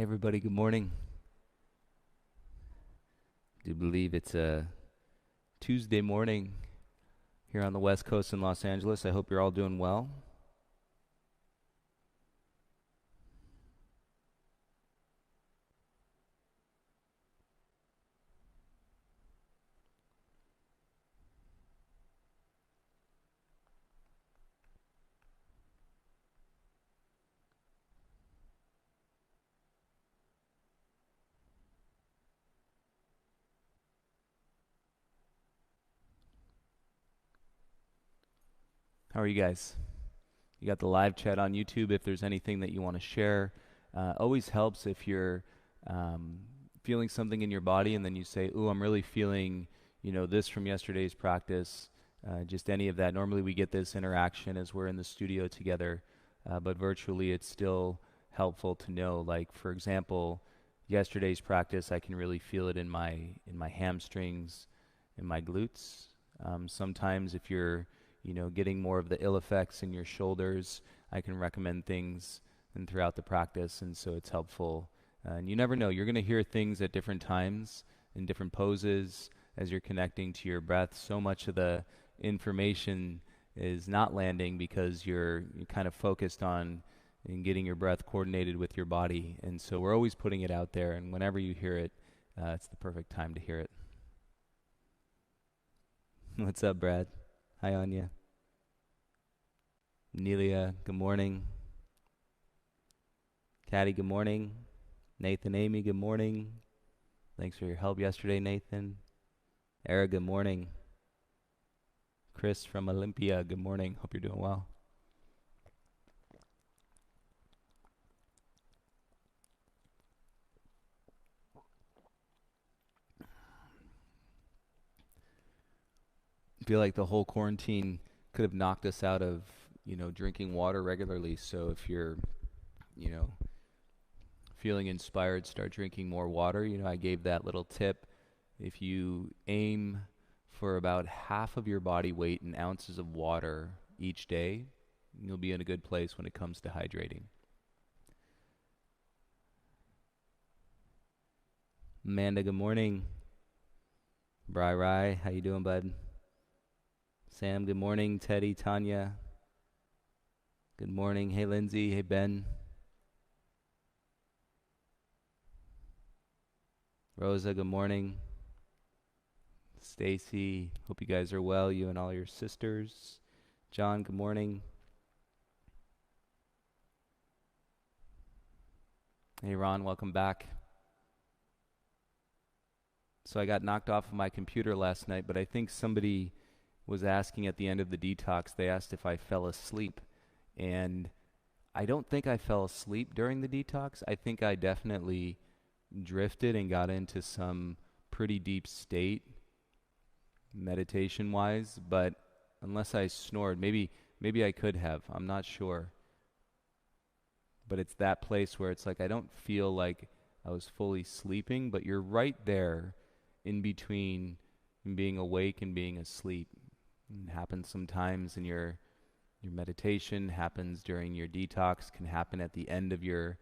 Hey everybody, good morning. Do believe it's a Tuesday morning here on the West Coast in Los Angeles. I hope you're all doing well. How are you guys? You got the live chat on YouTube. If there's anything that you want to share, always helps if you're um, feeling something in your body and then you say, "Ooh, I'm really feeling, this from yesterday's practice." Just any of that. Normally we get this interaction as we're in the studio together, but virtually it's still helpful to know. Like for example, yesterday's practice, I can really feel it in my hamstrings, in my glutes. Sometimes if you're getting more of the ill effects in your shoulders, I can recommend things and throughout the practice, and so it's helpful. And you never know, you're going to hear things at different times in different poses as you're connecting to your breath. So much of the information is not landing because you're kind of focused on in getting your breath coordinated with your body, and so we're always putting it out there. And whenever you hear it, it's the perfect time to hear it. What's up, Brad? Hi, Anya. Nelia, good morning. Caddy, good morning. Nathan, Amy, good morning. Thanks for your help yesterday, Nathan. Era, good morning. Chris from Olympia, good morning. Hope you're doing well. I feel like the whole quarantine could have knocked us out of, drinking water regularly. So if you're, you know, feeling inspired, start drinking more water. I gave that little tip. If you aim for about half of your body weight in ounces of water each day, you'll be in a good place when it comes to hydrating. Amanda, good morning. Bri Rai, how you doing, bud? Sam, good morning. Teddy, Tanya, good morning. Hey, Lindsay. Hey, Ben. Rosa, good morning. Stacy, hope you guys are well, you and all your sisters. John, good morning. Hey, Ron, welcome back. So I got knocked off of my computer last night, but I think somebody was asking at the end of the detox, they asked if I fell asleep. And I don't think I fell asleep during the detox. I think I definitely drifted and got into some pretty deep state meditation wise, but unless I snored, maybe I could have. I'm not sure. But it's that place where it's like I don't feel like I was fully sleeping, but you're right there in between being awake and being asleep. It happens sometimes in your meditation, happens during your detox, can happen at the end of your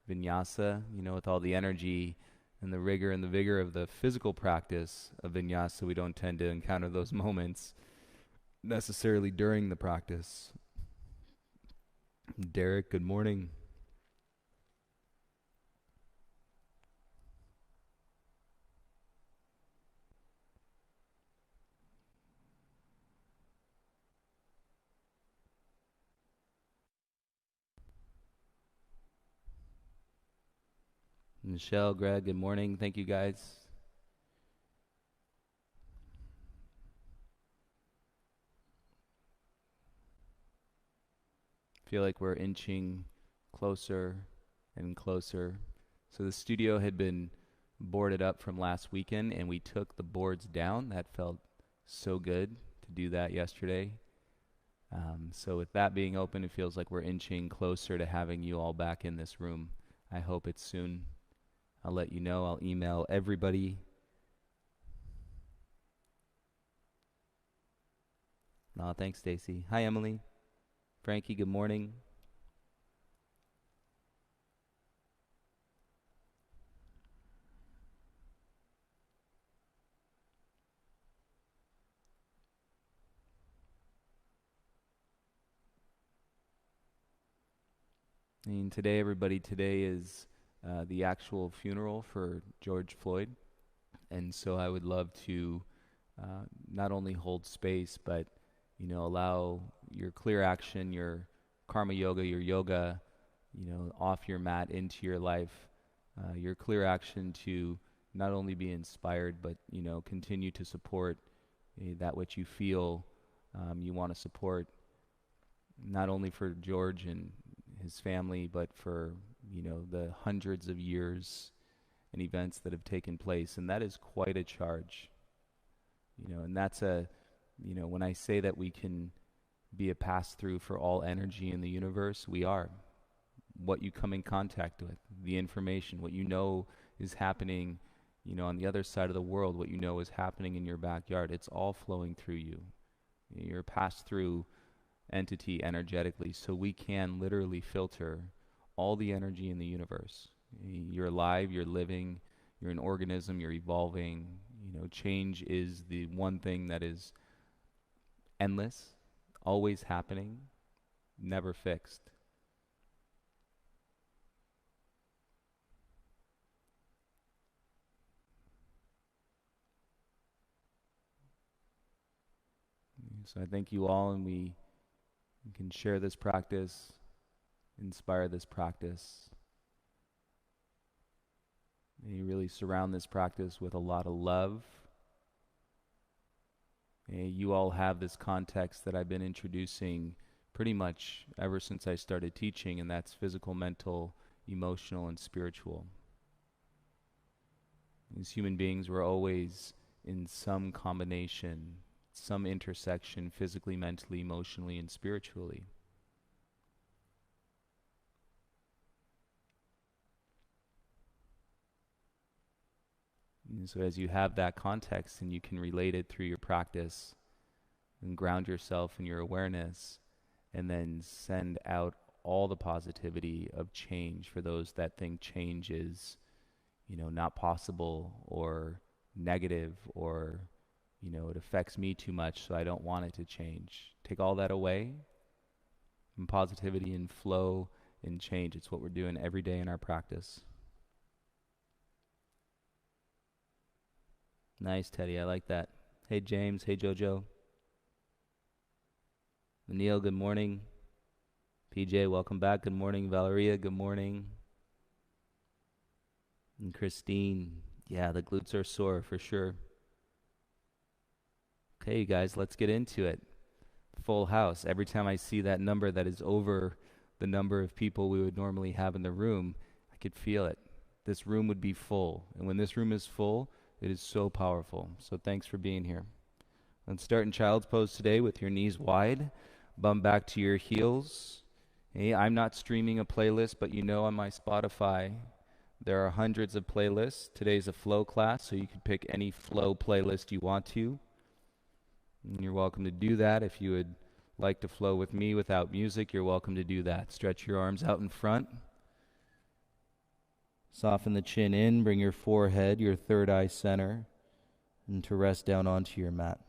vinyasa, with all the energy and the rigor and the vigor of the physical practice of vinyasa. We don't tend to encounter those moments necessarily during the practice. Derek, good morning. Michelle, Greg, good morning. Thank you guys. Feel like we're inching closer and closer. So the studio had been boarded up from last weekend and we took the boards down. That felt so good to do that yesterday. So with that being open, it feels like we're inching closer to having you all back in this room. I hope it's soon. I'll let you know. I'll email everybody. No, thanks, Stacy. Hi, Emily. Frankie, good morning. And today, everybody, today is the actual funeral for George Floyd. And so I would love to not only hold space, but, allow your clear action, your karma yoga, your yoga, off your mat into your life, your clear action to not only be inspired, but, continue to support that which you feel you want to support, not only for George and his family, but for, the hundreds of years and events that have taken place. And that is quite a charge, and that's when I say that we can be a pass-through for all energy in the universe, we are. What you come in contact with, the information, what you know is happening, on the other side of the world, what you know is happening in your backyard, it's all flowing through you. You're a pass-through entity energetically, so we can literally filter all the energy in the universe. You're alive, you're living, you're an organism, you're evolving. Change is the one thing that is endless, always happening, never fixed. So I thank you all, and we can share this practice, inspire this practice. And you really surround this practice with a lot of love. And you all have this context that I've been introducing pretty much ever since I started teaching, and that's physical, mental, emotional, and spiritual. As human beings, we're always in some combination, some intersection, physically, mentally, emotionally, and spiritually. And so as you have that context and you can relate it through your practice and ground yourself in your awareness, and then send out all the positivity of change for those that think change is, not possible or negative, or, it affects me too much, so I don't want it to change. Take all that away, and positivity and flow and change. It's what we're doing every day in our practice. Nice, Teddy. I like that. Hey, James. Hey, Jojo. Neil, good morning. PJ, welcome back. Good morning. Valeria, good morning. And Christine, yeah, the glutes are sore for sure. Okay, you guys, let's get into it. Full house. Every time I see that number that is over the number of people we would normally have in the room, I could feel it. This room would be full. And when this room is full, it is so powerful. So thanks for being here. Let's start in child's pose today with your knees wide. Bum back to your heels. Hey, I'm not streaming a playlist, but on my Spotify, there are hundreds of playlists. Today's a flow class, so you can pick any flow playlist you want to. And you're welcome to do that. If you would like to flow with me without music, you're welcome to do that. Stretch your arms out in front. Soften the chin in, bring your forehead, your third eye center, and to rest down onto your mat.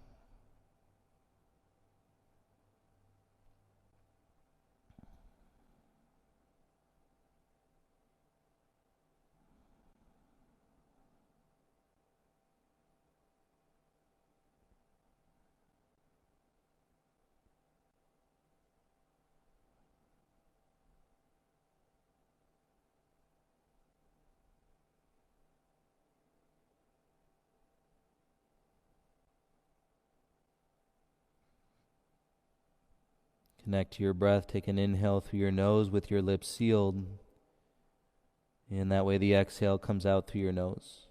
Connect to your breath. Take an inhale through your nose with your lips sealed. And that way the exhale comes out through your nose.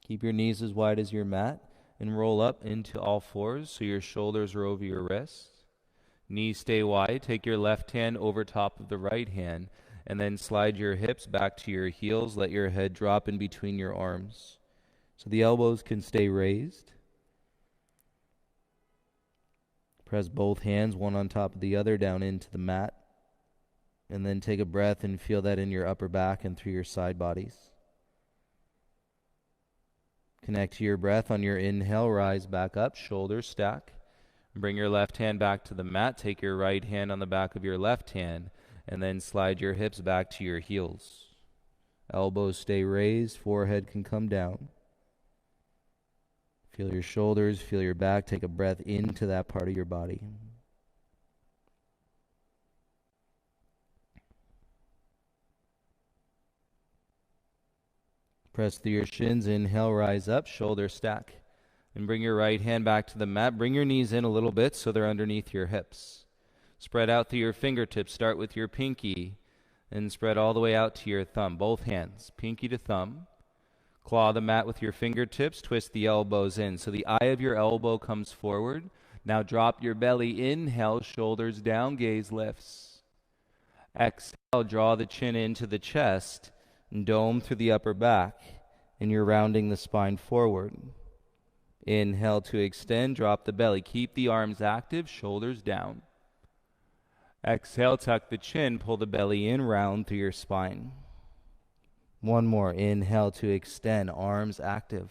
Keep your knees as wide as your mat and roll up into all fours so your shoulders are over your wrists. Knees stay wide. Take your left hand over top of the right hand and then slide your hips back to your heels. Let your head drop in between your arms so the elbows can stay raised. Press both hands, one on top of the other, down into the mat. And then take a breath and feel that in your upper back and through your side bodies. Connect to your breath. On your inhale, rise back up, shoulders stack. Bring your left hand back to the mat. Take your right hand on the back of your left hand, and then slide your hips back to your heels. Elbows stay raised, forehead can come down. Feel your shoulders, feel your back. Take a breath into that part of your body. Press through your shins. Inhale, rise up, shoulder stack. And bring your right hand back to the mat. Bring your knees in a little bit so they're underneath your hips. Spread out through your fingertips. Start with your pinky and spread all the way out to your thumb. Both hands, pinky to thumb. Claw the mat with your fingertips. Twist the elbows in. So the eye of your elbow comes forward. Now drop your belly. Inhale, shoulders down, gaze lifts. Exhale, draw the chin into the chest and dome through the upper back. And you're rounding the spine forward. Inhale to extend, drop the belly. Keep the arms active, shoulders down. Exhale, tuck the chin, pull the belly in, round through your spine. One more. Inhale to extend, arms active.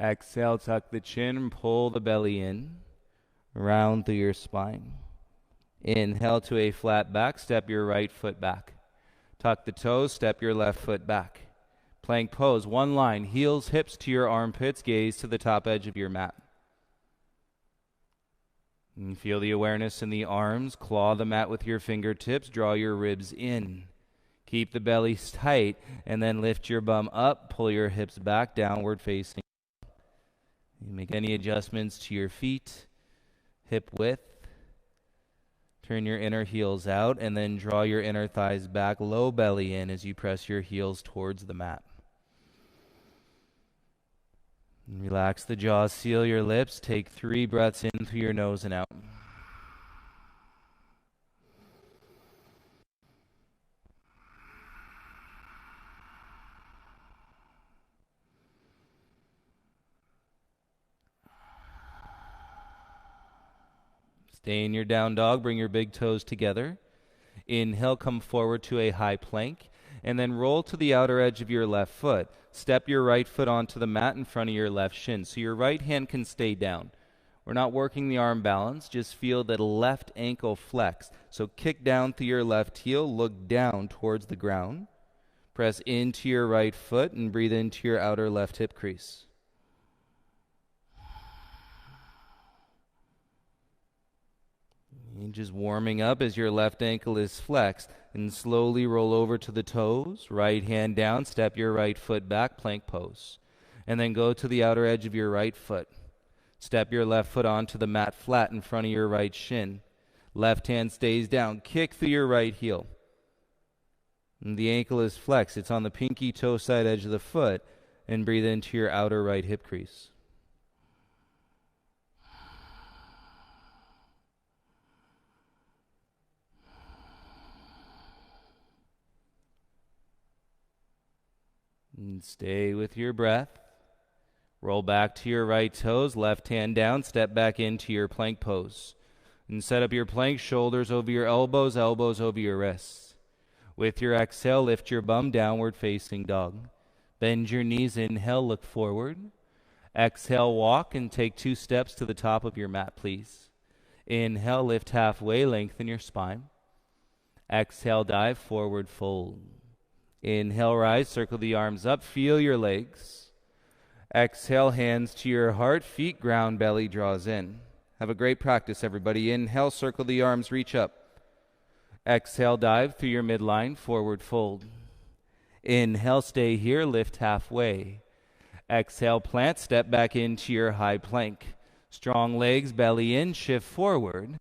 Exhale, tuck the chin, pull the belly in, round through your spine. Inhale to a flat back, step your right foot back. Tuck the toes, step your left foot back. Plank pose, one line, heels, hips to your armpits, gaze to the top edge of your mat. And feel the awareness in the arms, claw the mat with your fingertips, draw your ribs in. Keep the belly tight, and then lift your bum up, pull your hips back, downward facing. You make any adjustments to your feet, hip width. Turn your inner heels out, and then draw your inner thighs back, low belly in as you press your heels towards the mat. Relax the jaw, seal your lips. Take 3 breaths in through your nose and out. Stay in your down dog. Bring your big toes together. Inhale, come forward to a high plank. And then roll to the outer edge of your left foot. Step your right foot onto the mat in front of your left shin, so your right hand can stay down. We're not working the arm balance. Just feel that left ankle flex. So kick down through your left heel. Look down towards the ground. Press into your right foot and breathe into your outer left hip crease. And just warming up as your left ankle is flexed. And slowly roll over to the toes. Right hand down. Step your right foot back. Plank pose. And then go to the outer edge of your right foot. Step your left foot onto the mat flat in front of your right shin. Left hand stays down. Kick through your right heel. And the ankle is flexed. It's on the pinky toe side edge of the foot. And breathe into your outer right hip crease. And stay with your breath. Roll back to your right toes, left hand down, step back into your plank pose. And set up your plank, shoulders over your elbows, elbows over your wrists. With your exhale, lift your bum, downward facing dog. Bend your knees, inhale, look forward. Exhale, walk and take 2 steps to the top of your mat, please. Inhale, lift halfway, lengthen your spine. Exhale, dive, forward fold. Inhale, rise, circle the arms up, feel your legs. Exhale, hands to your heart, feet ground, belly draws in. Have a great practice, everybody. Inhale, circle the arms, reach up. Exhale, dive through your midline, forward fold. Inhale, stay here, lift halfway. Exhale, plant, step back into your high plank. Strong legs, belly in, shift forward.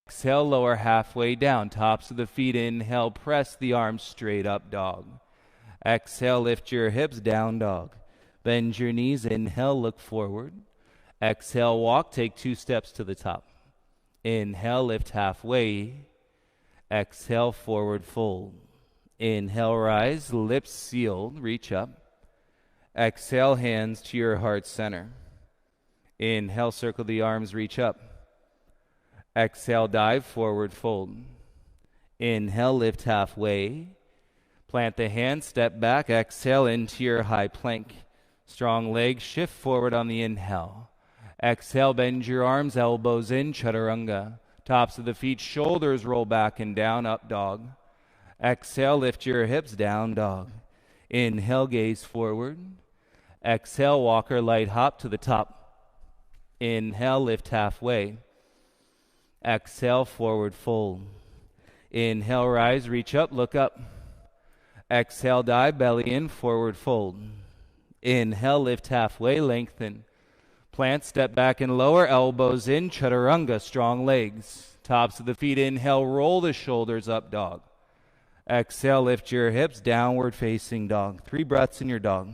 Exhale, lower halfway down, tops of the feet. Inhale, press the arms straight up, dog. Exhale, lift your hips, down dog. Bend your knees, inhale, look forward. Exhale, walk, take 2 steps to the top. Inhale, lift halfway. Exhale, forward fold. Inhale, rise, lips sealed, reach up. Exhale, hands to your heart center. Inhale, circle the arms, reach up. Exhale, dive, forward fold. Inhale, lift halfway. Plant the hands, step back, exhale into your high plank. Strong legs, shift forward on the inhale. Exhale, bend your arms, elbows in, chaturanga. Tops of the feet, shoulders roll back and down, up dog. Exhale, lift your hips, down dog. Inhale, gaze forward. Exhale, walk or light hop to the top. Inhale, lift halfway. Exhale, forward fold. Inhale, rise, reach up, look up. Exhale, dive, belly in, forward fold. Inhale, lift halfway, lengthen. Plant, step back and lower, elbows in, chaturanga, strong legs. Tops of the feet, inhale, roll the shoulders up, dog. Exhale, lift your hips, downward facing dog. 3 breaths in your dog.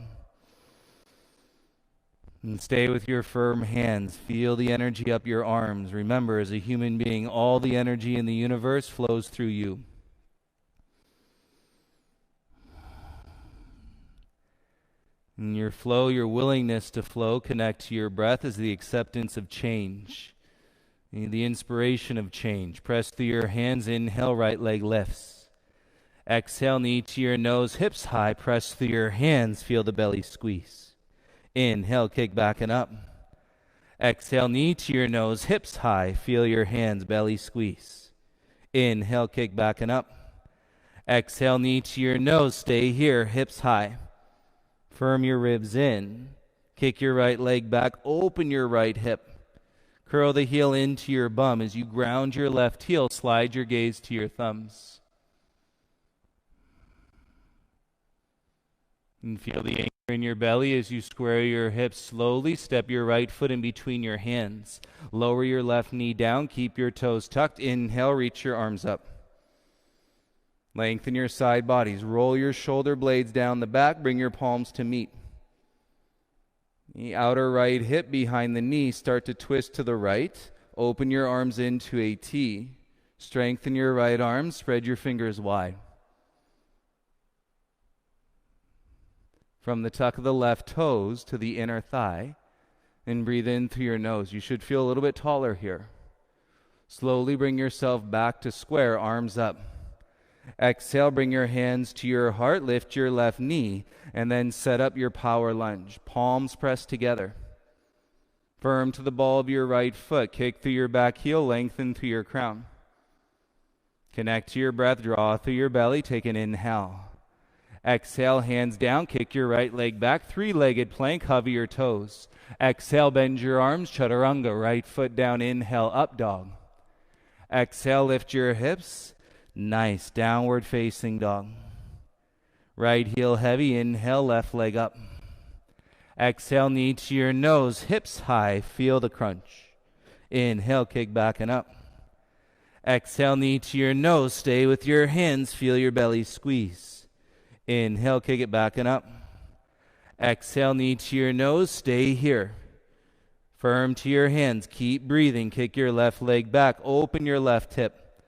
And stay with your firm hands. Feel the energy up your arms. Remember, as a human being, all the energy in the universe flows through you. In your flow, your willingness to flow, connect to your breath as the acceptance of change, the inspiration of change. Press through your hands. Inhale, right leg lifts. Exhale, knee to your nose, hips high. Press through your hands. Feel the belly squeeze. Inhale, kick back and up. Exhale, knee to your nose, hips high. Feel your hands, belly squeeze. Inhale, kick back and up. Exhale, knee to your nose, stay here, hips high. Firm your ribs in. Kick your right leg back, open your right hip. Curl the heel into your bum. As you ground your left heel, slide your gaze to your thumbs. And feel the anchor in your belly as you square your hips slowly. Step your right foot in between your hands. Lower your left knee down. Keep your toes tucked. Inhale, reach your arms up. Lengthen your side bodies. Roll your shoulder blades down the back. Bring your palms to meet. The outer right hip behind the knee. Start to twist to the right. Open your arms into a T. Strengthen your right arm. Spread your fingers wide. From the tuck of the left toes to the inner thigh, and breathe in through your nose. You should feel a little bit taller here. Slowly bring yourself back to square, arms up. Exhale, bring your hands to your heart, lift your left knee, and then set up your power lunge. Palms pressed together. Firm to the ball of your right foot. Kick through your back heel, lengthen through your crown. Connect to your breath, draw through your belly, take an inhale. Exhale, hands down, kick your right leg back, 3-legged plank, hover your toes. Exhale, bend your arms, chaturanga, right foot down, inhale, up dog. Exhale, lift your hips, nice, downward facing dog. Right heel heavy, inhale, left leg up. Exhale, knee to your nose, hips high, feel the crunch. Inhale, kick back and up. Exhale, knee to your nose, stay with your hands, feel your belly squeeze. Inhale, kick it back and up. Exhale, knee to your nose, stay here. Firm to your hands, keep breathing. Kick your left leg back, open your left hip.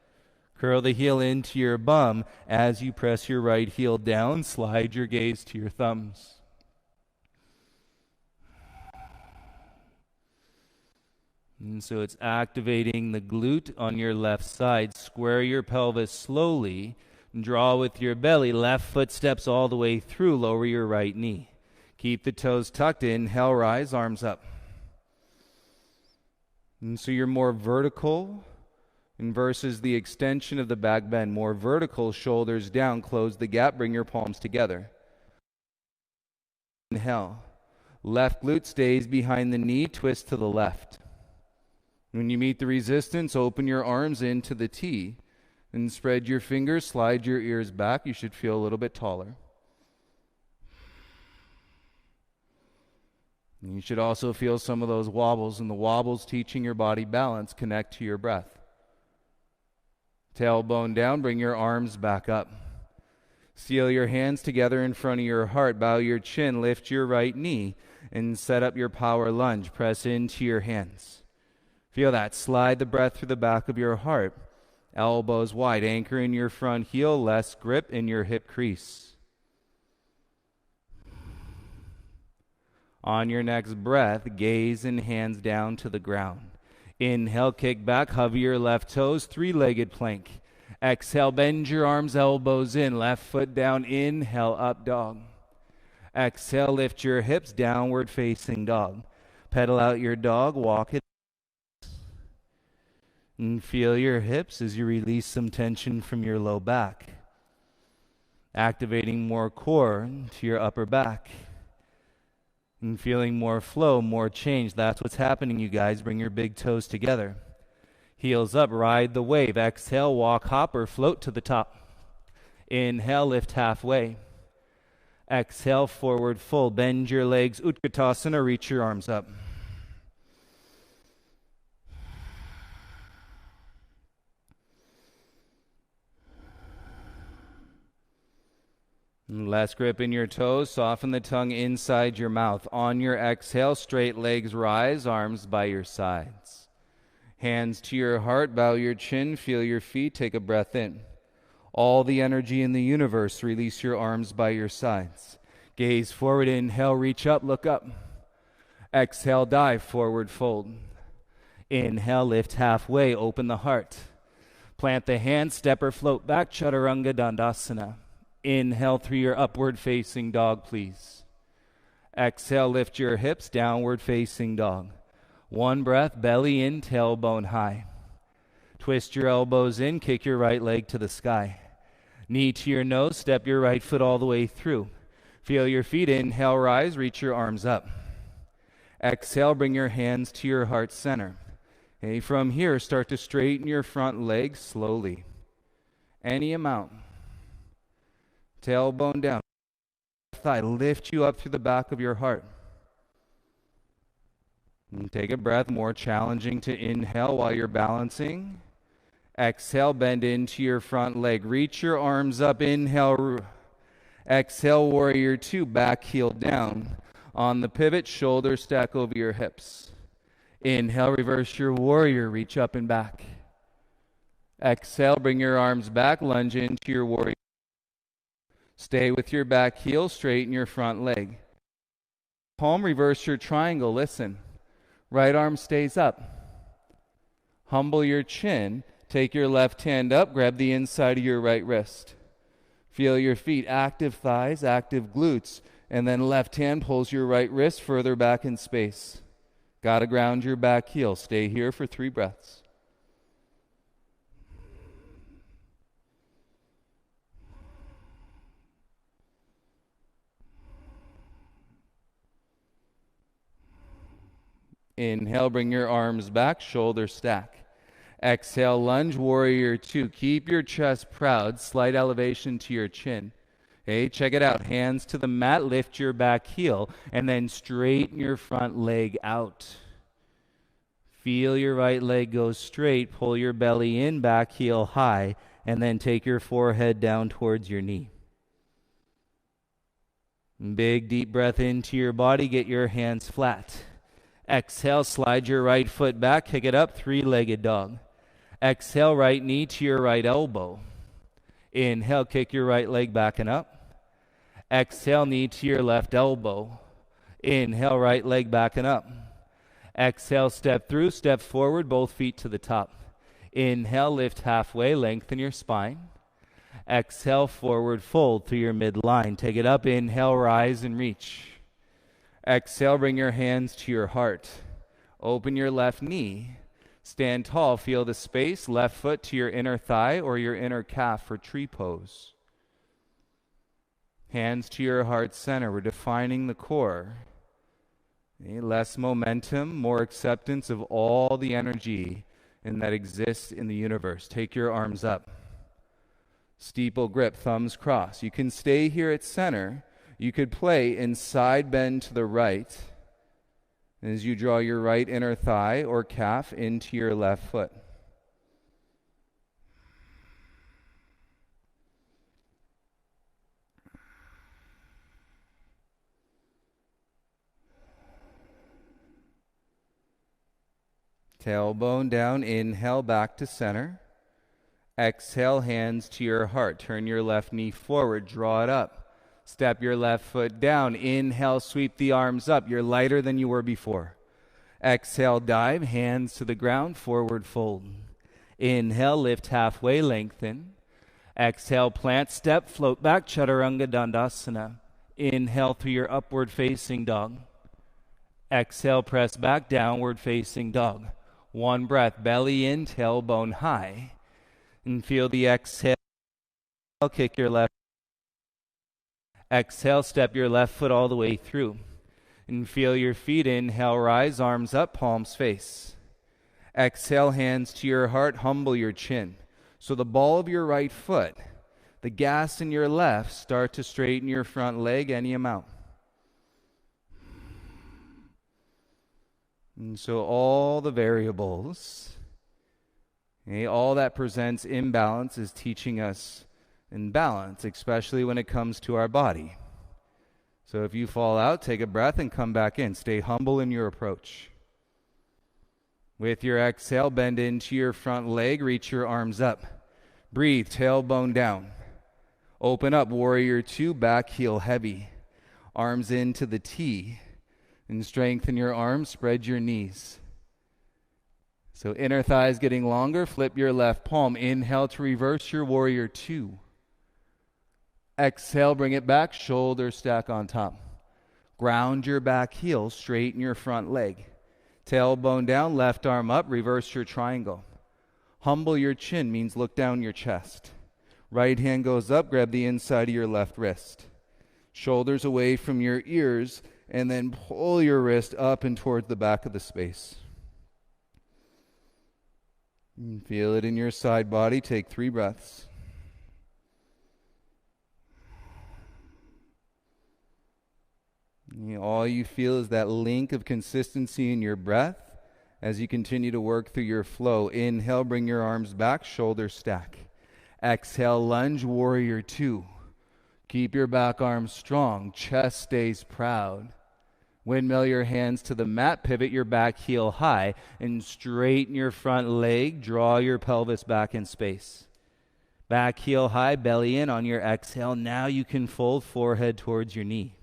Curl the heel into your bum. As you press your right heel down, slide your gaze to your thumbs. And so it's activating the glute on your left side. Square your pelvis slowly. Draw with your belly, left foot steps all the way through, lower your right knee. Keep the toes tucked, inhale, rise, arms up. And so you're more vertical versus the extension of the back bend. More vertical, shoulders down, close the gap, bring your palms together. Inhale. Left glute stays behind the knee, twist to the left. When you meet the resistance, open your arms into the T. And spread your fingers, slide your ears back. You should feel a little bit taller. And you should also feel some of those wobbles, and the wobbles teaching your body balance. Connect to your breath. Tailbone down, bring your arms back up. Seal your hands together in front of your heart. Bow your chin, lift your right knee, and set up your power lunge. Press into your hands. Feel that. Slide the breath through the back of your heart. Elbows wide, anchor in your front heel, less grip in your hip crease. On your next breath, gaze and hands down to the ground. Inhale, kick back, hover your left toes, 3-legged plank. Exhale, bend your arms, elbows in, left foot down, inhale, up dog. Exhale, lift your hips, downward facing dog. Pedal out your dog, walk it. And feel your hips as you release some tension from your low back. Activating more core to your upper back. And feeling more flow, more change. That's what's happening, you guys. Bring your big toes together. Heels up, ride the wave. Exhale, walk, hop, or float to the top. Inhale, lift halfway. Exhale, forward fold. Bend your legs, Utkatasana, reach your arms up. Less grip in your toes, soften the tongue inside your mouth. On your exhale, straight legs rise, arms by your sides. Hands to your heart, bow your chin, feel your feet, take a breath in. All the energy in the universe, release your arms by your sides. Gaze forward, inhale, reach up, look up. Exhale, dive, forward fold. Inhale, lift halfway, open the heart. Plant the hands, step or float back, Chaturanga Dandasana. Inhale through your upward facing dog, please. Exhale, lift your hips, downward facing dog. One breath, belly in, tailbone high. Twist your elbows in, kick your right leg to the sky. Knee to your nose, step your right foot all the way through. Feel your feet, inhale, rise, reach your arms up. Exhale, bring your hands to your heart center. Okay, from here, start to straighten your front leg slowly. Any amount. Tailbone down. Thigh, lift you up through the back of your heart. And take a breath, more challenging to inhale while you're balancing. Exhale, bend into your front leg. Reach your arms up, inhale. Exhale, Warrior Two, back heel down. On the pivot, shoulder stack over your hips. Inhale, reverse your warrior, reach up and back. Exhale, bring your arms back, lunge into your warrior. Stay with your back heel, straighten your front leg. Palm, reverse your triangle, listen. Right arm stays up. Humble your chin, take your left hand up, grab the inside of your right wrist. Feel your feet, active thighs, active glutes, and then left hand pulls your right wrist further back in space. Gotta ground your back heel. Stay here for 3 breaths. Inhale, bring your arms back, shoulder stack. Exhale, Lunge Warrior Two. Keep your chest proud, slight elevation to your chin. Okay, check it out. Hands to the mat, lift your back heel, and then straighten your front leg out. Feel your right leg go straight, pull your belly in, back heel high, and then take your forehead down towards your knee. Big deep breath into your body, get your hands flat. Exhale, slide your right foot back, kick it up, 3-legged dog. Exhale, right knee to your right elbow. Inhale, kick your right leg back and up. Exhale, knee to your left elbow. Inhale, right leg back and up. Exhale, step through, step forward, both feet to the top. Inhale, lift halfway, lengthen your spine. Exhale, forward fold through your midline. Take it up, inhale, rise and reach. Exhale, bring your hands to your heart. Open your left knee. Stand tall, feel the space, left foot to your inner thigh or your inner calf for tree pose. Hands to your heart center. We're defining the core. Okay, less momentum, more acceptance of all the energy that exists in the universe. Take your arms up. Steeple grip, thumbs crossed. You can stay here at center. You could play in side bend to the right as you draw your right inner thigh or calf into your left foot. Tailbone down, inhale back to center. Exhale, hands to your heart. Turn your left knee forward, draw it up. Step your left foot down. Inhale, sweep the arms up. You're lighter than you were before. Exhale, dive, hands to the ground, forward fold. Inhale, lift halfway, lengthen. Exhale, plant, step, float back, Chaturanga Dandasana. Inhale through your upward facing dog. Exhale, press back, downward facing dog. One breath, belly in, tailbone high. And feel the exhale, kick your left. Exhale, step your left foot all the way through. And feel your feet, inhale, rise, arms up, palms face. Exhale, hands to your heart, humble your chin. So the ball of your right foot, the gas in your left, start to straighten your front leg any amount. And so all the variables, all that presents imbalance is teaching us in balance, especially when it comes to our body. So if you fall out, take a breath and come back in. Stay humble in your approach. With your exhale, bend into your front leg, reach your arms up. Breathe, tailbone down. Open up, Warrior Two, back heel heavy. Arms into the T. And strengthen your arms, spread your knees. So inner thighs getting longer, flip your left palm. Inhale to reverse your Warrior Two. Exhale, bring it back, shoulders stack on top. Ground your back heel, straighten your front leg. Tailbone down, left arm up, reverse your triangle. Humble your chin means look down your chest. Right hand goes up, grab the inside of your left wrist. Shoulders away from your ears, and then pull your wrist up and towards the back of the space. And feel it in your side body. Take 3 breaths. All you feel is that link of consistency in your breath as you continue to work through your flow. Inhale, bring your arms back, shoulders stack. Exhale, Lunge Warrior Two. Keep your back arms strong, chest stays proud. Windmill your hands to the mat, pivot your back heel high, and straighten your front leg, draw your pelvis back in space. Back heel high, belly in on your exhale. Now you can fold forehead towards your knee.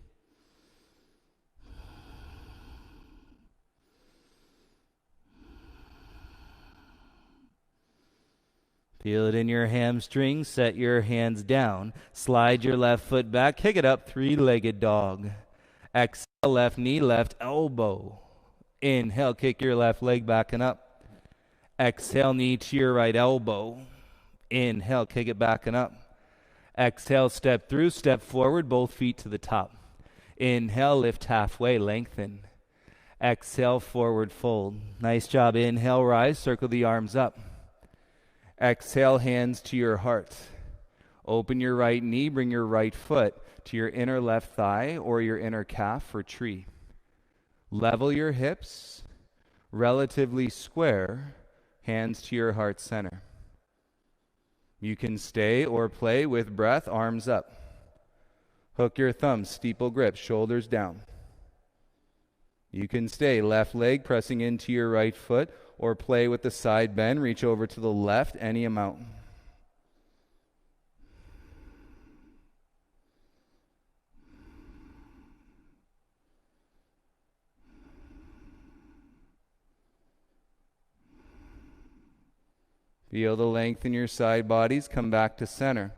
Feel it in your hamstrings. Set your hands down. Slide your left foot back. Kick it up, 3-legged dog. Exhale, left knee, left elbow. Inhale, kick your left leg back and up. Exhale, knee to your right elbow. Inhale, kick it back and up. Exhale, step through, step forward, both feet to the top. Inhale, lift halfway, lengthen. Exhale, forward fold. Nice job. Inhale, rise, circle the arms up. Exhale, hands to your heart. Open your right knee, bring your right foot to your inner left thigh or your inner calf for tree. Level your hips, relatively square, hands to your heart center. You can stay or play with breath, arms up. Hook your thumbs, steeple grip, shoulders down. You can stay, left leg pressing into your right foot, or play with the side bend, reach over to the left, any amount. Feel the length in your side bodies, come back to center.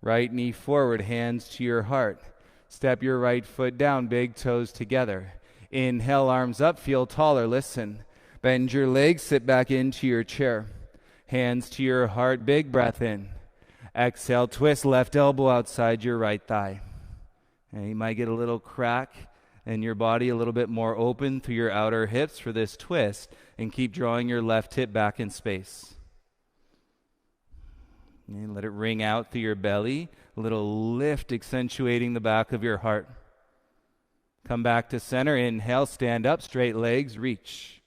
Right knee forward, hands to your heart. Step your right foot down, big toes together. Inhale, arms up, feel taller, listen. Bend your legs, sit back into your chair. Hands to your heart, big breath in. Exhale, twist left elbow outside your right thigh. And you might get a little crack in your body, a little bit more open through your outer hips for this twist, and keep drawing your left hip back in space. And let it ring out through your belly, a little lift accentuating the back of your heart. Come back to center, inhale, stand up, straight legs, reach.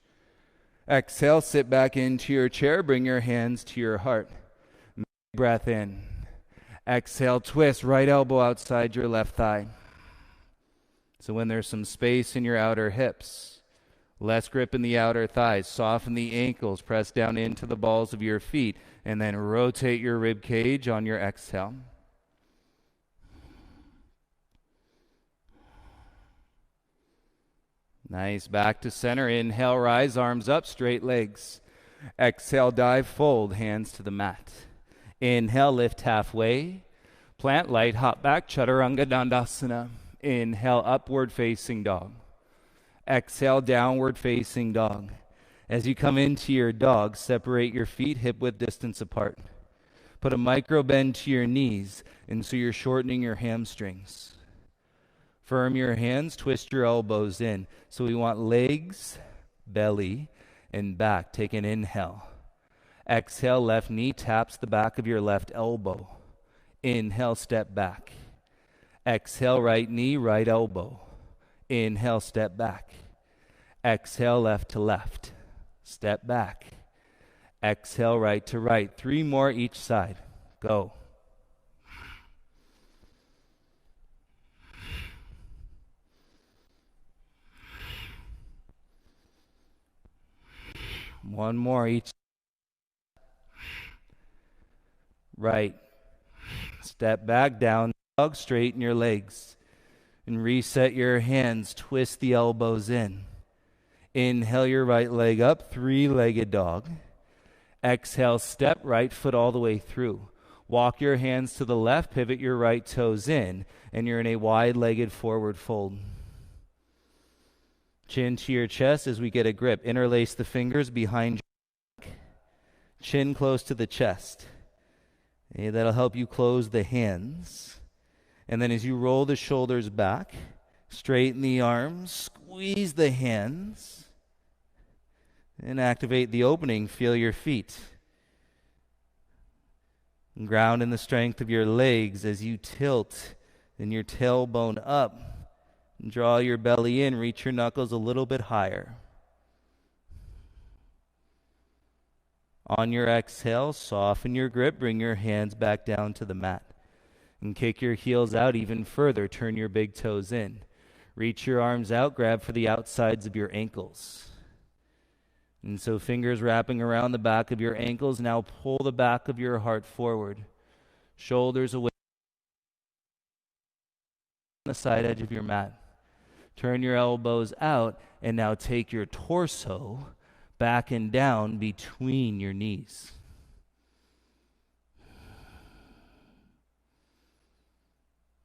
Exhale, sit back into your chair, bring your hands to your heart. Breath in. Exhale, twist, right elbow outside your left thigh. So when there's some space in your outer hips, less grip in the outer thighs, soften the ankles, press down into the balls of your feet, and then rotate your rib cage on your exhale. Nice. Back to center. Inhale, rise, arms up, straight legs. Exhale, dive, fold, hands to the mat. Inhale, lift halfway. Plant, light, hop back, Chaturanga Dandasana. Inhale, upward facing dog. Exhale, downward facing dog. As you come into your dog, separate your feet hip-width distance apart. Put a micro bend to your knees, and so you're shortening your hamstrings. Firm your hands, twist your elbows in. So we want legs, belly, and back. Take an inhale. Exhale, left knee taps the back of your left elbow. Inhale, step back. Exhale, right knee, right elbow. Inhale, step back. Exhale, left to left. Step back. Exhale, right to right. 3 more each side. Go. One more each. Right. Step back, down dog, straighten your legs. And reset your hands, twist the elbows in. Inhale your right leg up, 3-legged dog. Exhale, step right foot all the way through. Walk your hands to the left, pivot your right toes in, and you're in a wide-legged forward fold. Chin to your chest as we get a grip. Interlace the fingers behind your back. Chin close to the chest. Okay, that'll help you close the hands. And then as you roll the shoulders back, straighten the arms, squeeze the hands, and activate the opening. Feel your feet. And ground in the strength of your legs as you tilt and your tailbone up. And draw your belly in, reach your knuckles a little bit higher. On your exhale, soften your grip, bring your hands back down to the mat. And kick your heels out even further, turn your big toes in. Reach your arms out, grab for the outsides of your ankles. And so fingers wrapping around the back of your ankles, now pull the back of your heart forward. Shoulders away on the side edge of your mat. Turn your elbows out, and now take your torso back and down between your knees.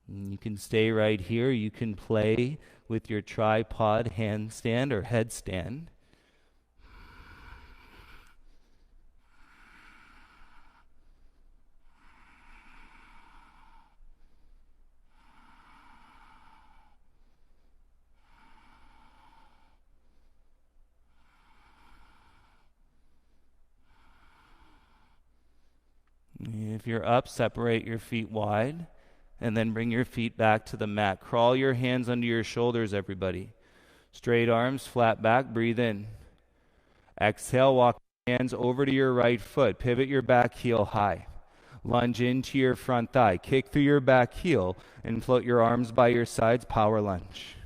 And you can stay right here. You can play with your tripod handstand or headstand. If you're up, separate your feet wide, and then bring your feet back to the mat. Crawl your hands under your shoulders, everybody. Straight arms, flat back, breathe in. Exhale, walk your hands over to your right foot. Pivot your back heel high. Lunge into your front thigh. Kick through your back heel and float your arms by your sides, power lunge.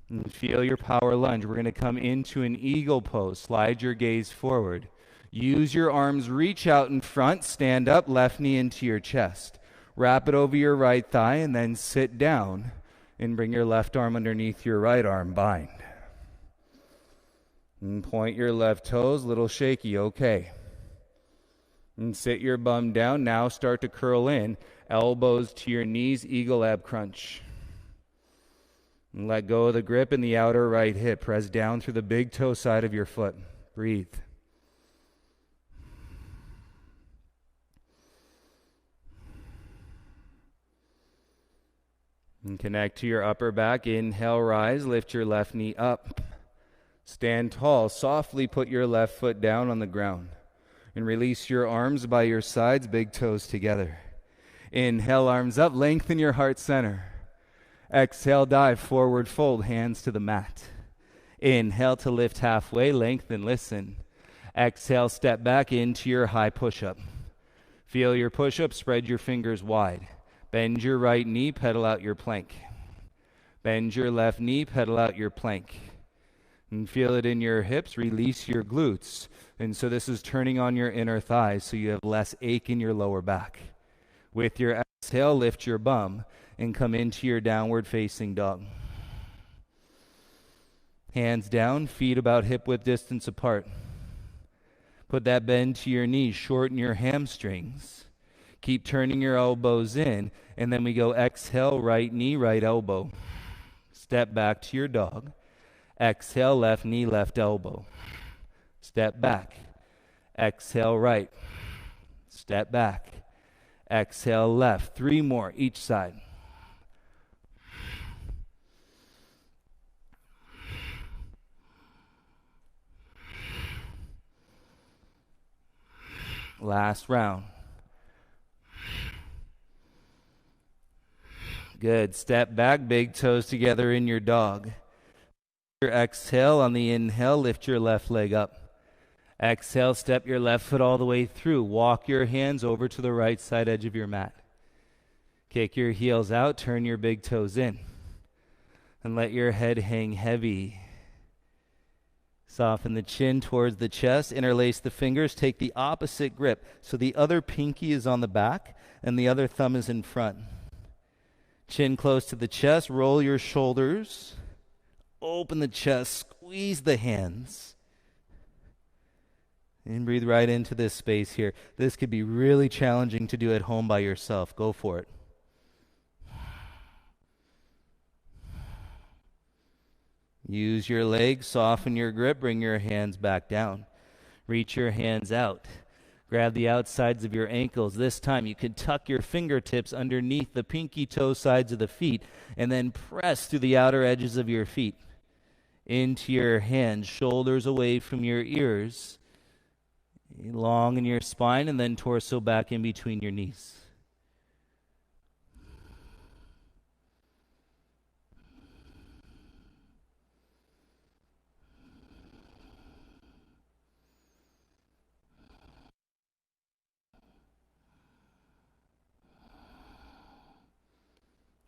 And feel your power lunge. We're going to come into an eagle pose. Slide your gaze forward. Use your arms, reach out in front, stand up, left knee into your chest. Wrap it over your right thigh and then sit down and bring your left arm underneath your right arm, bind. And point your left toes, little shaky, okay. And sit your bum down, now start to curl in, elbows to your knees, eagle ab crunch. And let go of the grip in the outer right hip, press down through the big toe side of your foot. Breathe. And connect to your upper back. Inhale, rise, lift your left knee up. Stand tall, softly put your left foot down on the ground. And release your arms by your sides, big toes together. Inhale, arms up, lengthen your heart center. Exhale, dive, forward fold, hands to the mat. Inhale to lift halfway, lengthen, listen. Exhale, step back into your high push-up. Feel your push-up, spread your fingers wide. Bend your right knee, pedal out your plank. Bend your left knee, pedal out your plank. And feel it in your hips, release your glutes. And so this is turning on your inner thighs so you have less ache in your lower back. With your exhale, lift your bum and come into your downward facing dog. Hands down, feet about hip width distance apart. Put that bend to your knees, shorten your hamstrings. Keep turning your elbows in, and then we go exhale, right knee, right elbow. Step back to your dog. Exhale, left knee, left elbow. Step back. Exhale, right. Step back. Exhale, left. 3 more each side. Last round. Good. Step back, big toes together in your dog. Your exhale on the inhale, lift your left leg up. Exhale, step your left foot all the way through. Walk your hands over to the right side edge of your mat. Kick your heels out, turn your big toes in. And let your head hang heavy. Soften the chin towards the chest, interlace the fingers, take the opposite grip. So the other pinky is on the back and the other thumb is in front. Chin close to the chest, roll your shoulders, open the chest, squeeze the hands. And breathe right into this space here. This could be really challenging to do at home by yourself. Go for it. Use your legs, soften your grip, bring your hands back down. Reach your hands out. Grab the outsides of your ankles. This time you can tuck your fingertips underneath the pinky toe sides of the feet and then press through the outer edges of your feet into your hands, shoulders away from your ears, long in your spine, and then torso back in between your knees.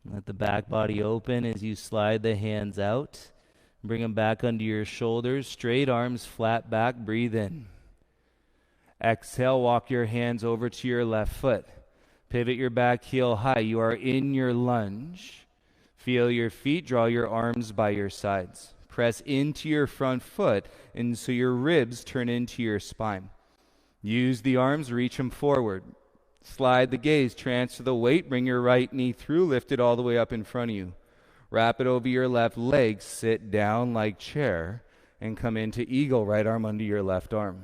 Let the back body open as you slide the hands out. Bring them back under your shoulders. Straight arms, flat back. Breathe in. Exhale, walk your hands over to your left foot. Pivot your back heel high. You are in your lunge. Feel your feet. Draw your arms by your sides. Press into your front foot, and so your ribs turn into your spine. Use the arms, reach them forward. Slide the gaze, transfer the weight, bring your right knee through, lift it all the way up in front of you. Wrap it over your left leg, sit down like chair, and come into eagle, right arm under your left arm.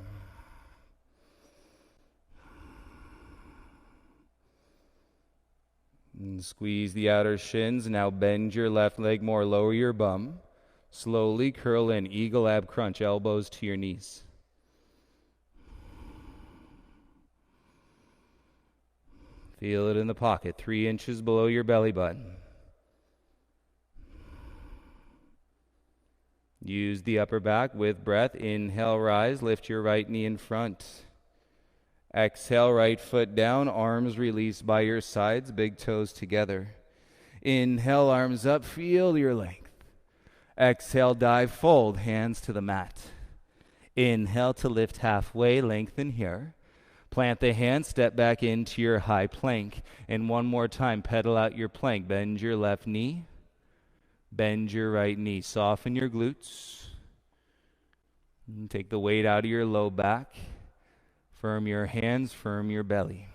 And squeeze the outer shins. Now bend your left leg more, lower your bum. Slowly curl in, eagle ab crunch, elbows to your knees. Feel it in the pocket, 3 inches below your belly button. Use the upper back with breath. Inhale, rise, lift your right knee in front. Exhale, right foot down, arms released by your sides, big toes together. Inhale, arms up, feel your length. Exhale, dive, fold, hands to the mat. Inhale to lift halfway, lengthen here. Plant the hands, step back into your high plank. And one more time, pedal out your plank. Bend your left knee. Bend your right knee. Soften your glutes. And take the weight out of your low back. Firm your hands, firm your belly.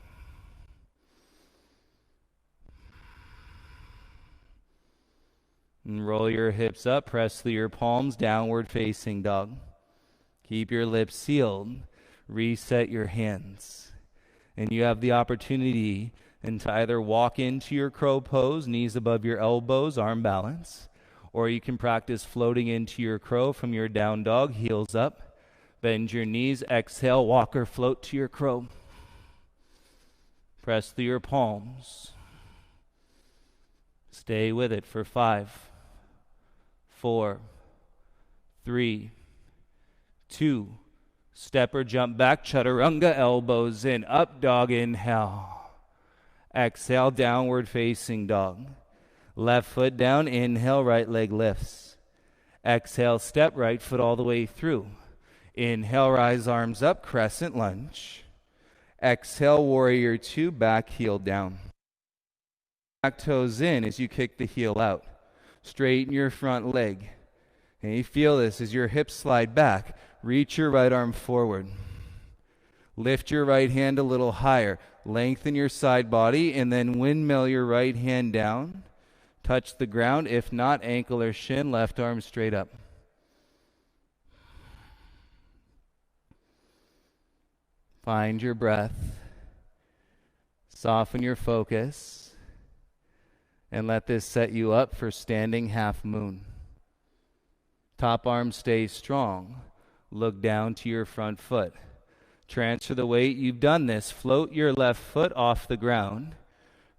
And roll your hips up, press through your palms, downward facing dog. Keep your lips sealed. Reset your hands. And you have the opportunity to either walk into your crow pose, knees above your elbows, arm balance, or you can practice floating into your crow from your down dog, heels up. Bend your knees, exhale, walk or float to your crow. Press through your palms. Stay with it for 5, 4, 3, 2, step or jump back, chaturanga, elbows in, up dog, inhale. Exhale, downward facing dog. Left foot down, inhale, right leg lifts. Exhale, step right foot all the way through. Inhale, rise arms up, crescent lunge. Exhale, warrior two, back heel down. Back toes in as you kick the heel out. Straighten your front leg. And you feel this as your hips slide back. Reach your right arm forward. Lift your right hand a little higher. Lengthen your side body and then windmill your right hand down. touch the ground. If not, ankle or shin, left arm straight up. Find your breath. Soften your focus. And let this set you up for standing half moon. Top arm stays strong. Look down to your front foot. Transfer the weight. You've done this. Float your left foot off the ground.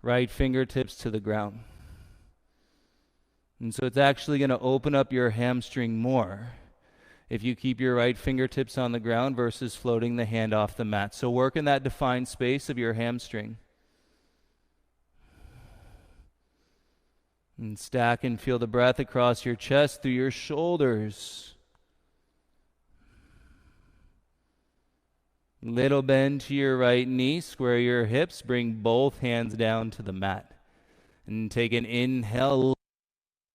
Right fingertips to the ground. And so it's actually going to open up your hamstring more if you keep your right fingertips on the ground versus floating the hand off the mat. So work in that defined space of your hamstring. And stack and feel the breath across your chest through your shoulders. Little bend to your right knee, square your hips, bring both hands down to the mat. And take an inhale,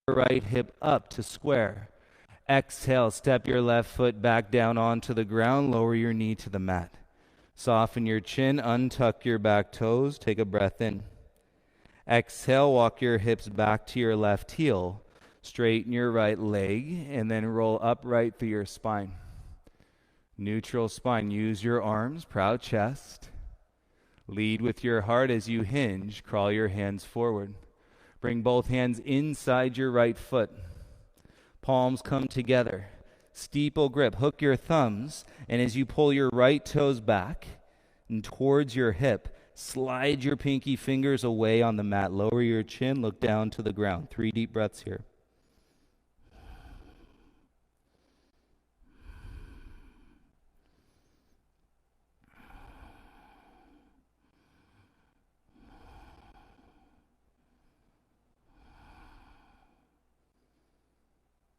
right hip up to square. Exhale, step your left foot back down onto the ground, lower your knee to the mat. Soften your chin, untuck your back toes, take a breath in. Exhale, walk your hips back to your left heel, straighten your right leg, and then roll upright through your spine. Neutral spine, use your arms, proud chest. Lead with your heart as you hinge, crawl your hands forward. Bring both hands inside your right foot. Palms come together. Steeple grip. Hook your thumbs. And as you pull your right toes back and towards your hip, slide your pinky fingers away on the mat. Lower your chin. Look down to the ground. 3 deep breaths here.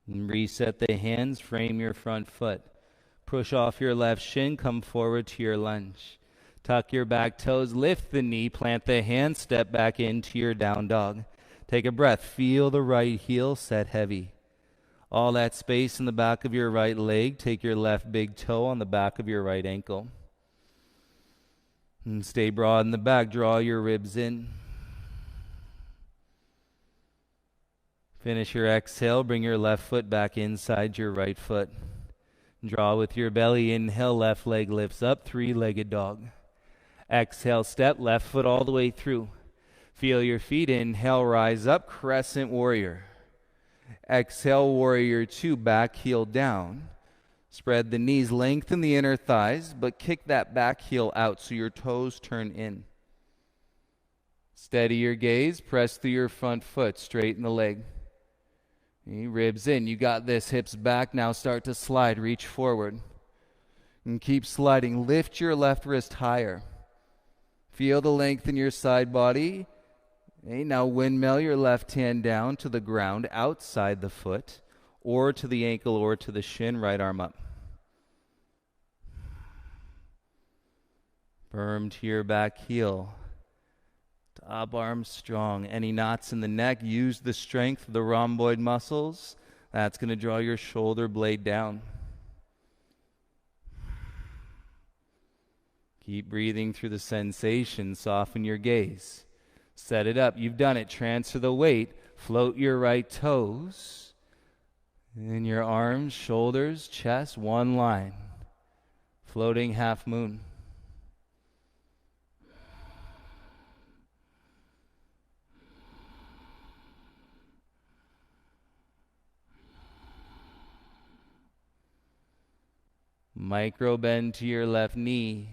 And reset the hands, frame your front foot. Push off your left shin, come forward to your lunge. Tuck your back toes, lift the knee, plant the hand, step back into your down dog. Take a breath, feel the right heel set heavy. All that space in the back of your right leg, take your left big toe on the back of your right ankle. And stay broad in the back, draw your ribs in. Finish your exhale, bring your left foot back inside your right foot. Draw with your belly, inhale, left leg lifts up, 3-legged dog. Exhale, step, left foot all the way through. Feel your feet, inhale, rise up, crescent warrior. Exhale, warrior two, back heel down. Spread the knees, lengthen the inner thighs, but kick that back heel out so your toes turn in. Steady your gaze, press through your front foot, straighten the leg. Ribs in, you got this, hips back, now start to slide, reach forward. And keep sliding, lift your left wrist higher. Feel the length in your side body. Now windmill your left hand down to the ground, outside the foot, or to the ankle, or to the shin, right arm up. Firm to your back heel. Top arm strong. Any knots in the neck, use the strength of the rhomboid muscles. That's going to draw your shoulder blade down. Keep breathing through the sensation. Soften your gaze. Set it up. You've done it. Transfer the weight. Float your right toes. And your arms, shoulders, chest, one line. Floating half moon. Micro bend to your left knee.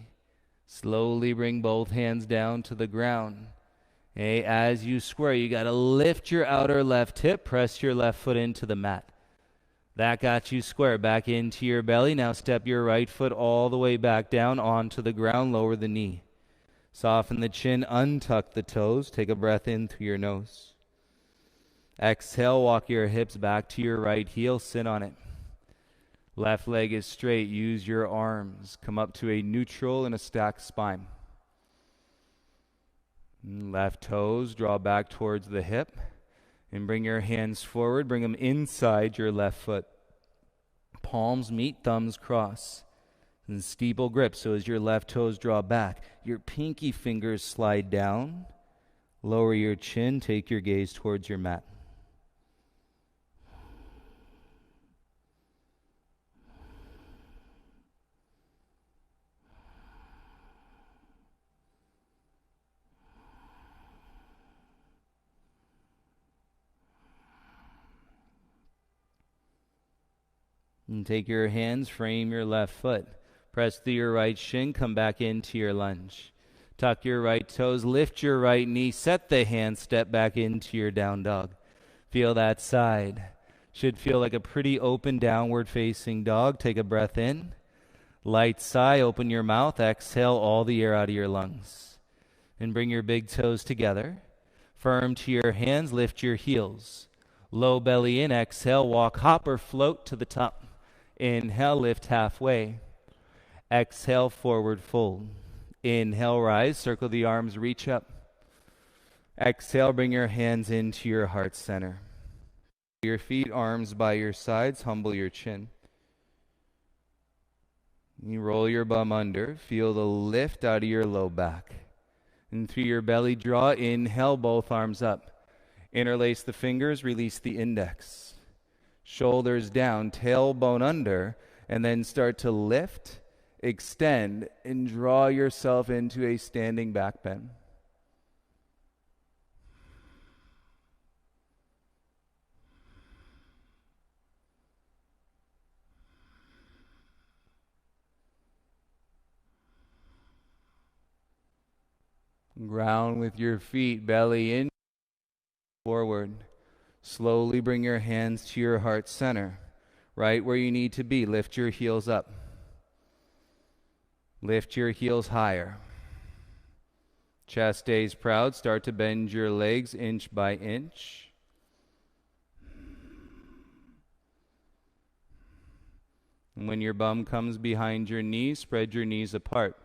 Slowly bring both hands down to the ground. As you square, you got to lift your outer left hip, press your left foot into the mat. That got you square. Back into your belly. Now step your right foot all the way back down onto the ground. Lower the knee. Soften the chin, untuck the toes. Take a breath in through your nose. Exhale, walk your hips back to your right heel. Sit on it. Left leg is straight. Use your arms. Come up to a neutral and a stacked spine. Left toes, draw back towards the hip. And bring your hands forward. Bring them inside your left foot. Palms meet, thumbs cross. And steeple grip. So as your left toes draw back, your pinky fingers slide down. Lower your chin, take your gaze towards your mat. And take your hands, frame your left foot. Press through your right shin, come back into your lunge. Tuck your right toes, lift your right knee, set the hand, step back into your down dog. Feel that side. Should feel like a pretty open downward facing dog. Take a breath in. Light sigh, open your mouth, exhale all the air out of your lungs. And bring your big toes together. Firm to your hands, lift your heels. Low belly in, exhale, walk, hop or float to the top. Inhale, lift halfway. Exhale, forward fold. Inhale, rise, circle the arms, reach up. Exhale, bring your hands into your heart center. Your feet, arms by your sides, humble your chin. You roll your bum under, feel the lift out of your low back. And through your belly draw, inhale, both arms up. Interlace the fingers, release the index. Shoulders down, tailbone under, and then start to lift, extend, and draw yourself into a standing back bend. Ground with your feet, belly in, forward. Slowly bring your hands to your heart center, right where you need to be. Lift your heels up. Lift your heels higher. Chest stays proud. Start to bend your legs inch by inch. And when your bum comes behind your knees, spread your knees apart.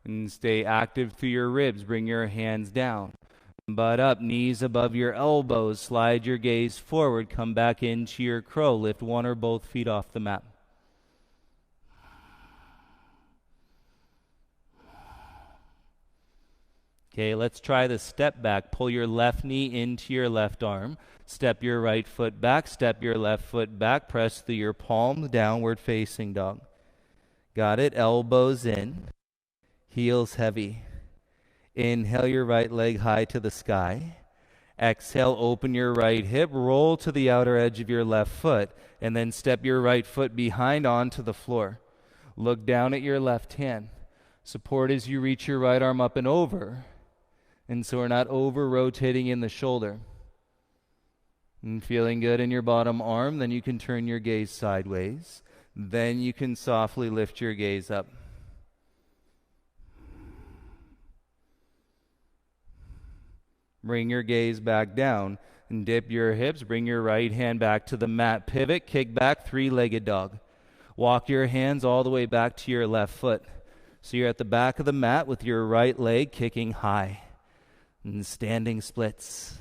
And stay active through your ribs. Bring your hands down. Butt up, knees above your elbows. Slide your gaze forward. Come back into your crow. Lift one or both feet off the mat. Okay, let's try the step back. Pull your left knee into your left arm. Step your right foot back. Step your left foot back. Press through your palms. Downward facing dog. Got it? Elbows in. Heels heavy. Inhale your right leg high to the sky. Exhale, open your right hip, roll to the outer edge of your left foot, and then step your right foot behind onto the floor. Look down at your left hand. Support as you reach your right arm up and over. And so we're not over-rotating in the shoulder. And feeling good in your bottom arm, then you can turn your gaze sideways. Then you can softly lift your gaze up. Bring your gaze back down and dip your hips. Bring your right hand back to the mat. Pivot, kick back, three-legged dog. Walk your hands all the way back to your left foot. So you're at the back of the mat with your right leg kicking high. And standing splits.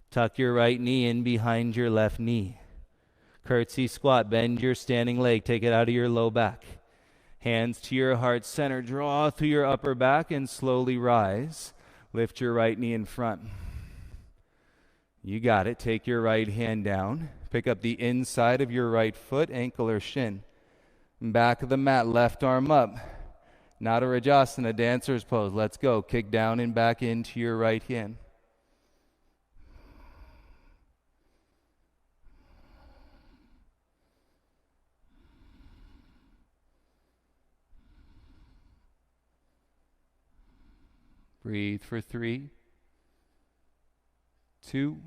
Tuck your right knee in behind your left knee. Curtsy squat, bend your standing leg. Take it out of your low back. Hands to your heart center. Draw through your upper back and slowly rise. Lift your right knee in front. You got it. Take your right hand down. Pick up the inside of your right foot, ankle or shin. Back of the mat, left arm up. Not a Rajasana, dancer's pose. Let's go. Kick down and back into your right hand. Breathe for 3, 2,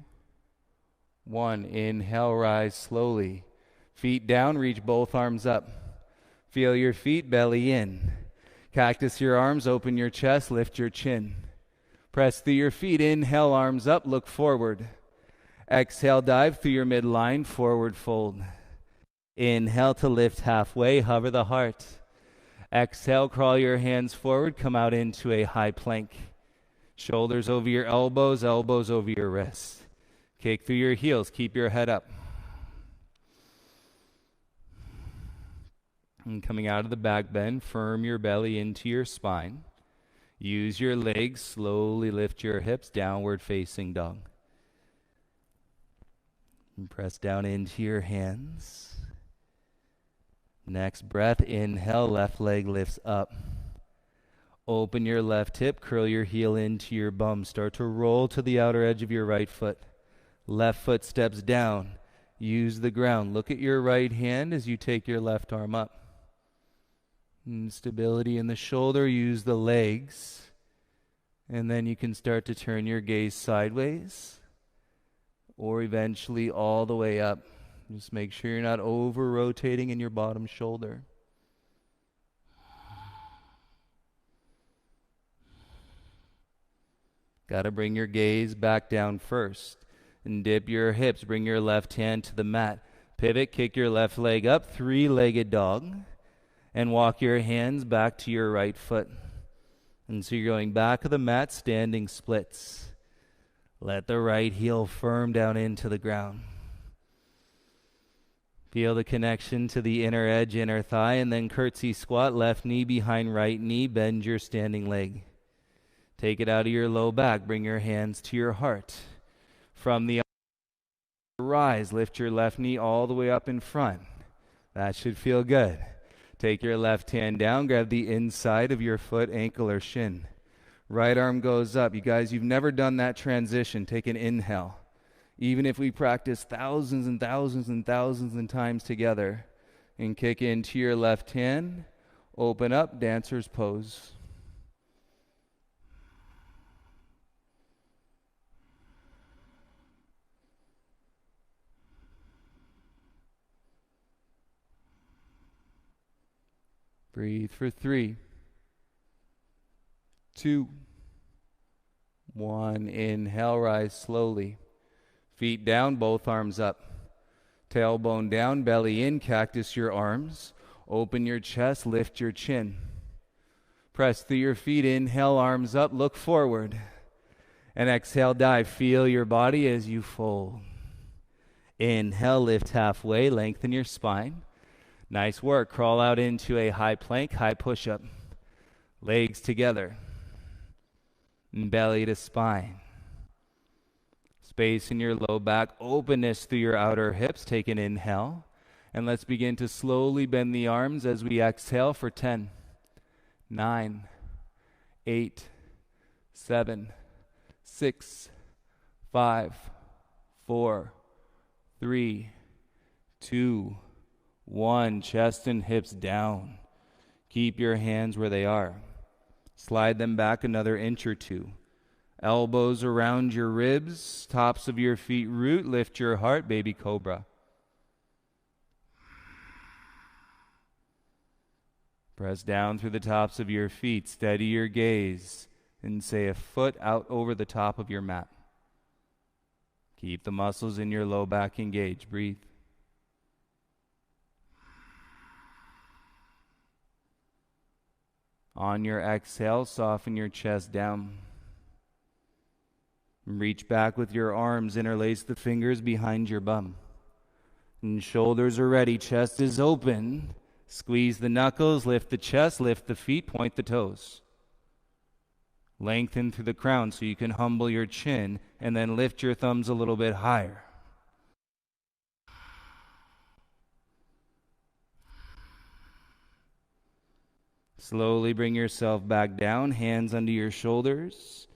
1. Inhale, rise slowly. Feet down, reach both arms up. Feel your feet, belly in. Cactus your arms, open your chest, lift your chin. Press through your feet, inhale, arms up, look forward. Exhale, dive through your midline, forward fold. Inhale to lift halfway, hover the heart. Exhale, crawl your hands forward, come out into a high plank. Shoulders over your elbows, elbows over your wrists. Kick through your heels, keep your head up. And coming out of the back bend, firm your belly into your spine. Use your legs, slowly lift your hips, downward facing dog. And press down into your hands. Next breath, inhale, left leg lifts up. Open your left hip, curl your heel into your bum. Start to roll to the outer edge of your right foot. Left foot steps down. Use the ground. Look at your right hand as you take your left arm up. Stability in the shoulder, use the legs. And then you can start to turn your gaze sideways or eventually all the way up. Just make sure you're not over-rotating in your bottom shoulder. Got to bring your gaze back down first. And dip your hips. Bring your left hand to the mat. Pivot, kick your left leg up, three-legged dog. And walk your hands back to your right foot. And so you're going back of the mat, standing splits. Let the right heel firm down into the ground. Feel the connection to the inner edge, inner thigh, and then curtsy squat, left knee behind right knee, bend your standing leg. Take it out of your low back, bring your hands to your heart. From the rise, lift your left knee all the way up in front. That should feel good. Take your left hand down, grab the inside of your foot, ankle, or shin. Right arm goes up. You guys, you've never done that transition. Take an inhale. Even if we practice thousands and thousands and thousands of times together, and kick into your left hand, open up, dancer's pose. Breathe for 3, 2, 1. Inhale, rise slowly. Feet down, both arms up. Tailbone down, belly in, cactus your arms. Open your chest, lift your chin. Press through your feet, inhale, arms up, look forward. And exhale, dive. Feel your body as you fold. Inhale, lift halfway, lengthen your spine. Nice work. Crawl out into a high plank, high push-up. Legs together. And belly to spine. Space in your low back, openness through your outer hips. Take an inhale. And let's begin to slowly bend the arms as we exhale for 10, 9, 8, 7, 6, 5, 4, 3, 2, 1. Chest and hips down. Keep your hands where they are. Slide them back another inch or two. Elbows around your ribs, tops of your feet root, lift your heart, baby cobra. Press down through the tops of your feet, steady your gaze, and say a foot out over the top of your mat. Keep the muscles in your low back engaged. Breathe. On your exhale, soften your chest down. Reach back with your arms, interlace the fingers behind your bum. And shoulders are ready, chest is open. Squeeze the knuckles, lift the chest, lift the feet, point the toes. Lengthen through the crown so you can humble your chin, and then lift your thumbs a little bit higher. Slowly bring yourself back down, hands under your shoulders.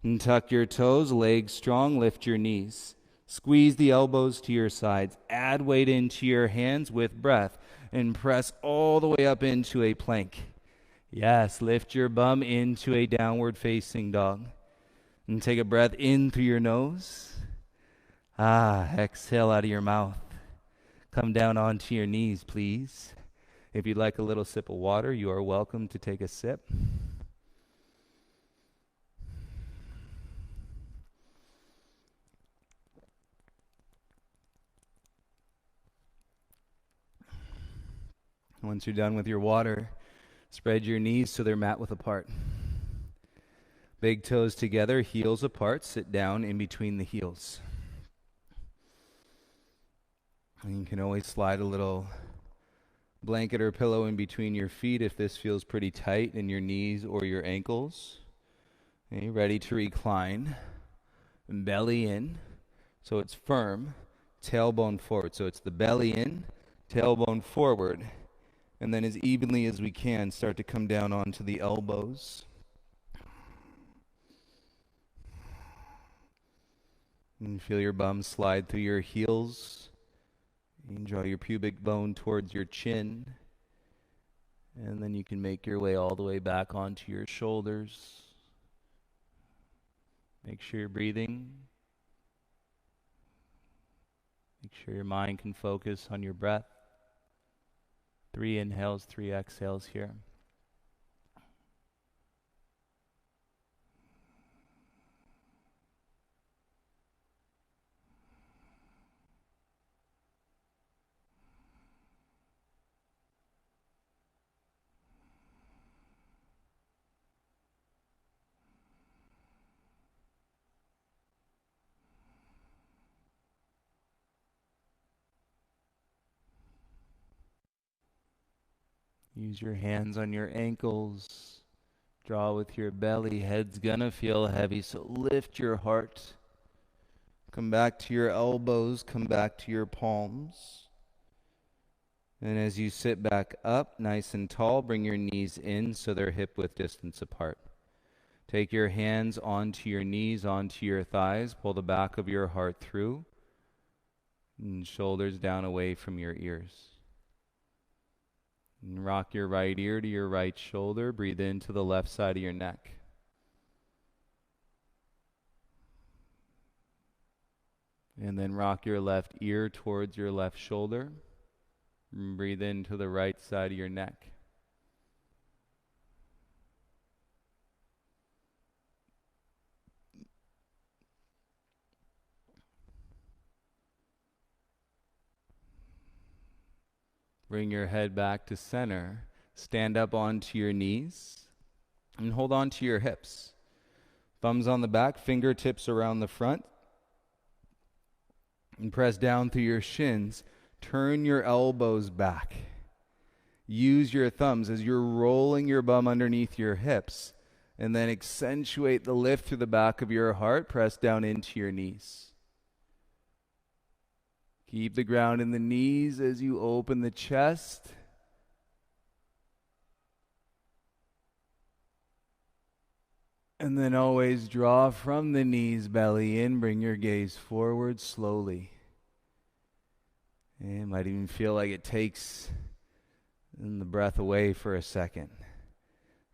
And tuck your toes, legs strong, lift your knees. Squeeze the elbows to your sides. Add weight into your hands with breath. And press all the way up into a plank. Yes, lift your bum into a downward facing dog. And take a breath in through your nose. Exhale out of your mouth. Come down onto your knees, please. If you'd like a little sip of water, you are welcome to take a sip. Once you're done with your water, spread your knees so they're mat width apart. Big toes together, heels apart. Sit down in between the heels. And you can always slide a little blanket or pillow in between your feet if this feels pretty tight in your knees or your ankles. Okay, ready to recline. Belly in, so it's firm. Tailbone forward, so it's the belly in, tailbone forward. And then as evenly as we can, start to come down onto the elbows. And feel your bum slide through your heels. And draw your pubic bone towards your chin. And then you can make your way all the way back onto your shoulders. Make sure you're breathing. Make sure your mind can focus on your breath. 3 inhales, 3 exhales here. Use your hands on your ankles. Draw with your belly. Head's gonna feel heavy, so lift your heart. Come back to your elbows. Come back to your palms. And as you sit back up, nice and tall, bring your knees in so they're hip-width distance apart. Take your hands onto your knees, onto your thighs. Pull the back of your heart through. And shoulders down away from your ears. And rock your right ear to your right shoulder. Breathe into the left side of your neck. And then rock your left ear towards your left shoulder. And breathe into the right side of your neck. Bring your head back to center. Stand up onto your knees and hold on to your hips. Thumbs on the back, fingertips around the front. And press down through your shins. Turn your elbows back. Use your thumbs as you're rolling your bum underneath your hips. And then accentuate the lift through the back of your heart. Press down into your knees. Keep the ground in the knees as you open the chest. And then always draw from the knees, belly in. Bring your gaze forward slowly. It might even feel like it takes the breath away for a second.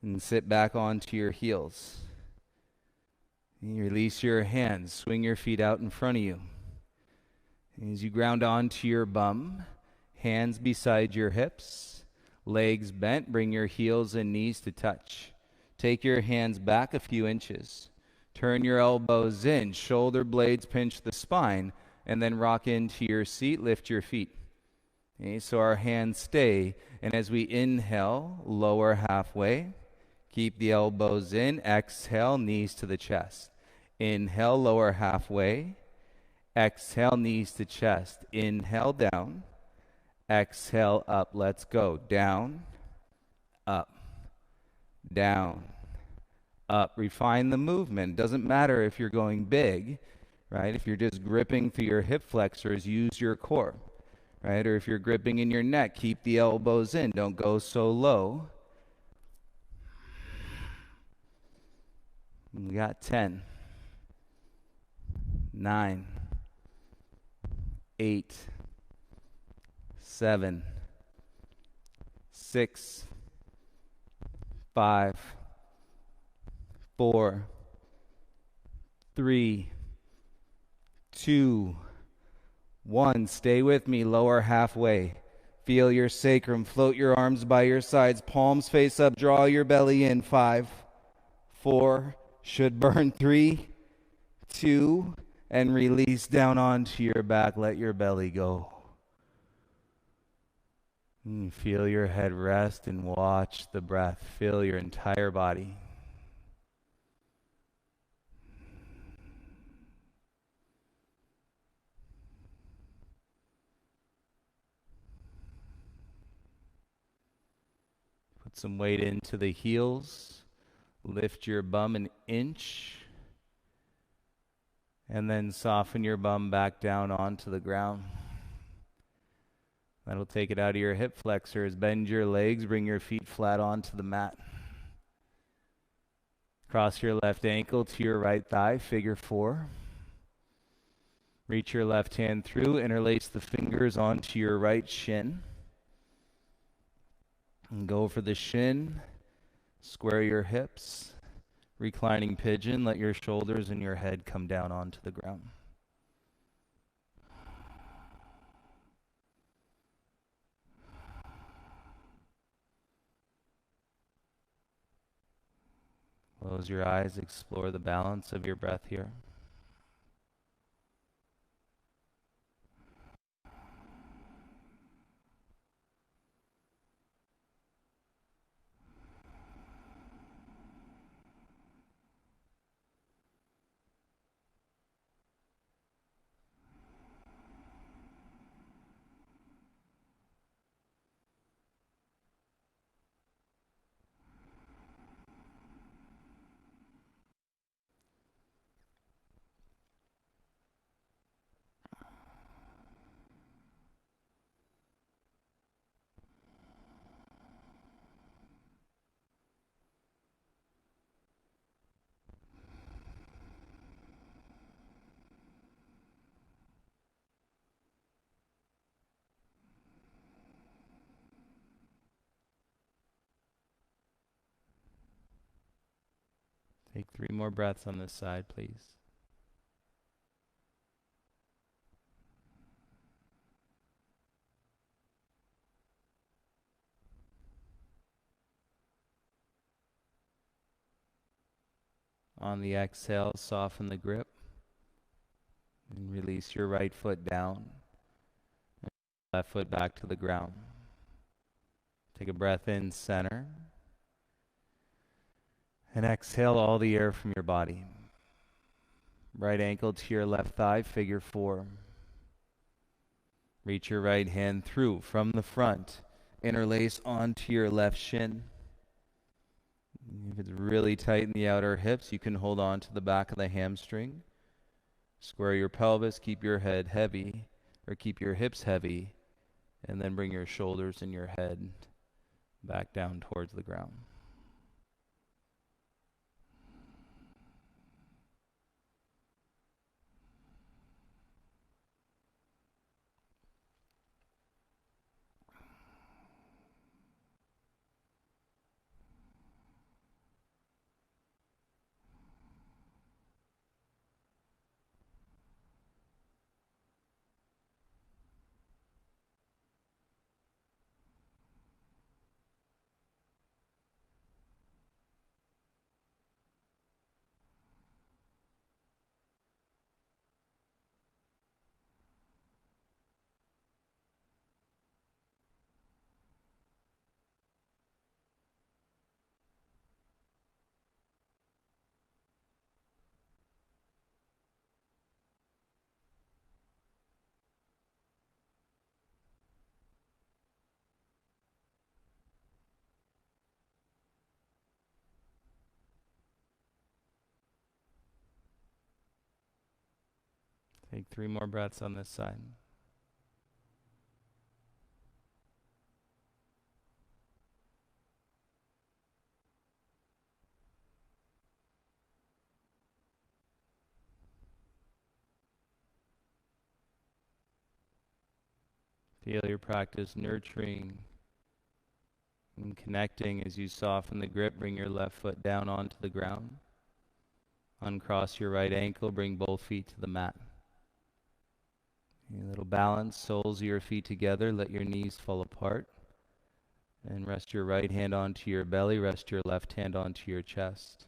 And sit back onto your heels. And you release your hands. Swing your feet out in front of you. As you ground onto your bum, hands beside your hips, legs bent, bring your heels and knees to touch. Take your hands back a few inches. Turn your elbows in, shoulder blades pinch the spine, and then rock into your seat, lift your feet. Okay, so our hands stay, and as we inhale, lower halfway. Keep the elbows in, exhale, knees to the chest. Inhale, lower halfway. Exhale, knees to chest. Inhale, down. Exhale, up. Let's go. Down, up, down, up. Refine the movement. Doesn't matter if you're going big, right? If you're just gripping through your hip flexors, use your core, right? Or if you're gripping in your neck, keep the elbows in. Don't go so low. We got 10, 9, 8, 7, 6, 5, 4, 3, 2, 1. Stay with me, lower halfway. Feel your sacrum. Float your arms by your sides. Palms face up. Draw your belly in. 5, 4, should burn. 3, 2, and release down onto your back. Let your belly go. Feel your head rest and watch the breath fill your entire body. some weight into the heels. Lift your bum an inch. And then soften your bum back down onto the ground. That'll take it out of your hip flexors. Bend your legs, bring your feet flat onto the mat. Cross your left ankle to your right thigh, figure 4. Reach your left hand through, interlace the fingers onto your right shin. And go for the shin, square your hips. Reclining pigeon, let your shoulders and your head come down onto the ground. Close your eyes, explore the balance of your breath here. Take 3 more breaths on this side, please. On the exhale, soften the grip and release your right foot down. Left foot back to the ground. Take a breath in, center. And exhale all the air from your body. Right ankle to your left thigh, figure 4. Reach your right hand through from the front. Interlace onto your left shin. If it's really tight in the outer hips, you can hold on to the back of the hamstring. Square your pelvis, keep your head heavy, or keep your hips heavy, and then bring your shoulders and your head back down towards the ground. Take 3 more breaths on this side. Feel your practice nurturing and connecting as you soften the grip. Bring your left foot down onto the ground. Uncross your right ankle. Bring both feet to the mat. A little balance, soles of your feet together. Let your knees fall apart. And rest your right hand onto your belly. Rest your left hand onto your chest.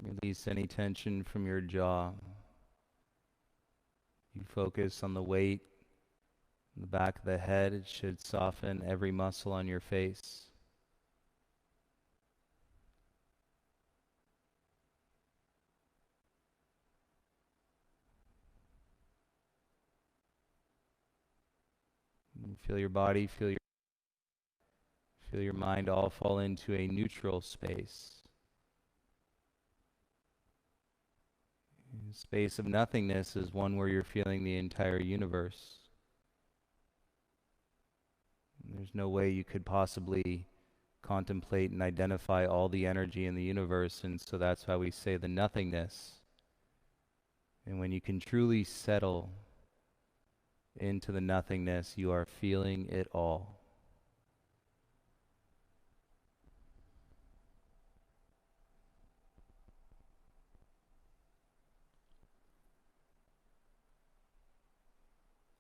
Release any tension from your jaw. You focus on the weight in the back of the head. It should soften every muscle on your face. You feel your body, feel your mind all fall into a neutral space. The space of nothingness is one where you're feeling the entire universe. There's no way you could possibly contemplate and identify all the energy in the universe, and so that's why we say the nothingness. And when you can truly settle into the nothingness, you are feeling it all.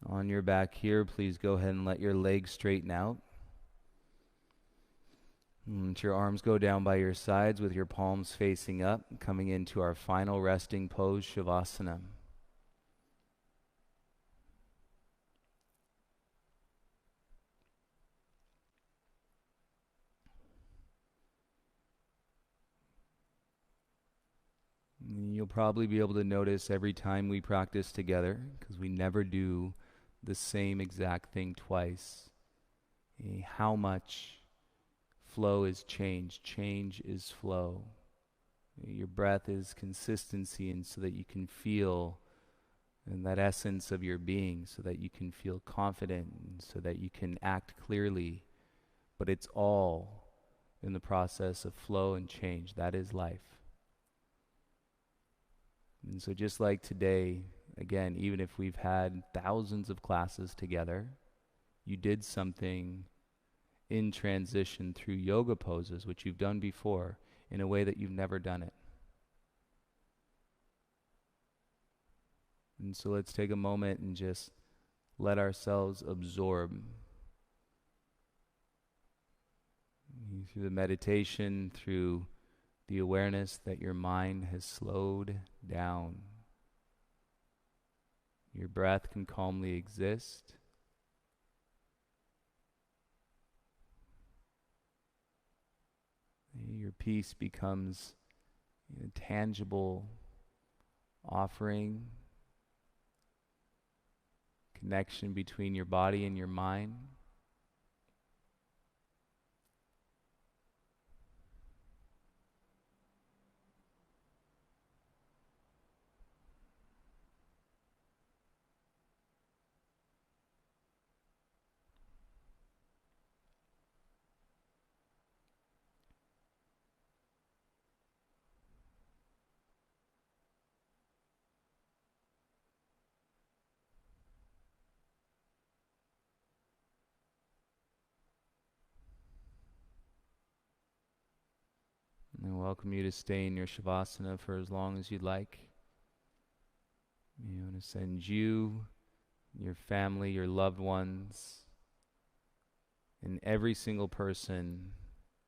On your back here, please go ahead and let your legs straighten out. Let your arms go down by your sides with your palms facing up, coming into our final resting pose, Shavasana. You'll probably be able to notice every time we practice together, because we never do the same exact thing twice, how much flow is change. Change is flow. Your breath is consistency, and so that you can feel in that essence of your being, so that you can feel confident, and so that you can act clearly. But it's all in the process of flow and change. That is life. And so just like today, again, even if we've had thousands of classes together, you did something in transition through yoga poses, which you've done before, in a way that you've never done it. And so let's take a moment and just let ourselves absorb through the meditation, through the awareness that your mind has slowed down. Your breath can calmly exist. Your peace becomes a tangible offering, connection between your body and your mind. And I welcome you to stay in your Shavasana for as long as you'd like. I want to send you, your family, your loved ones, and every single person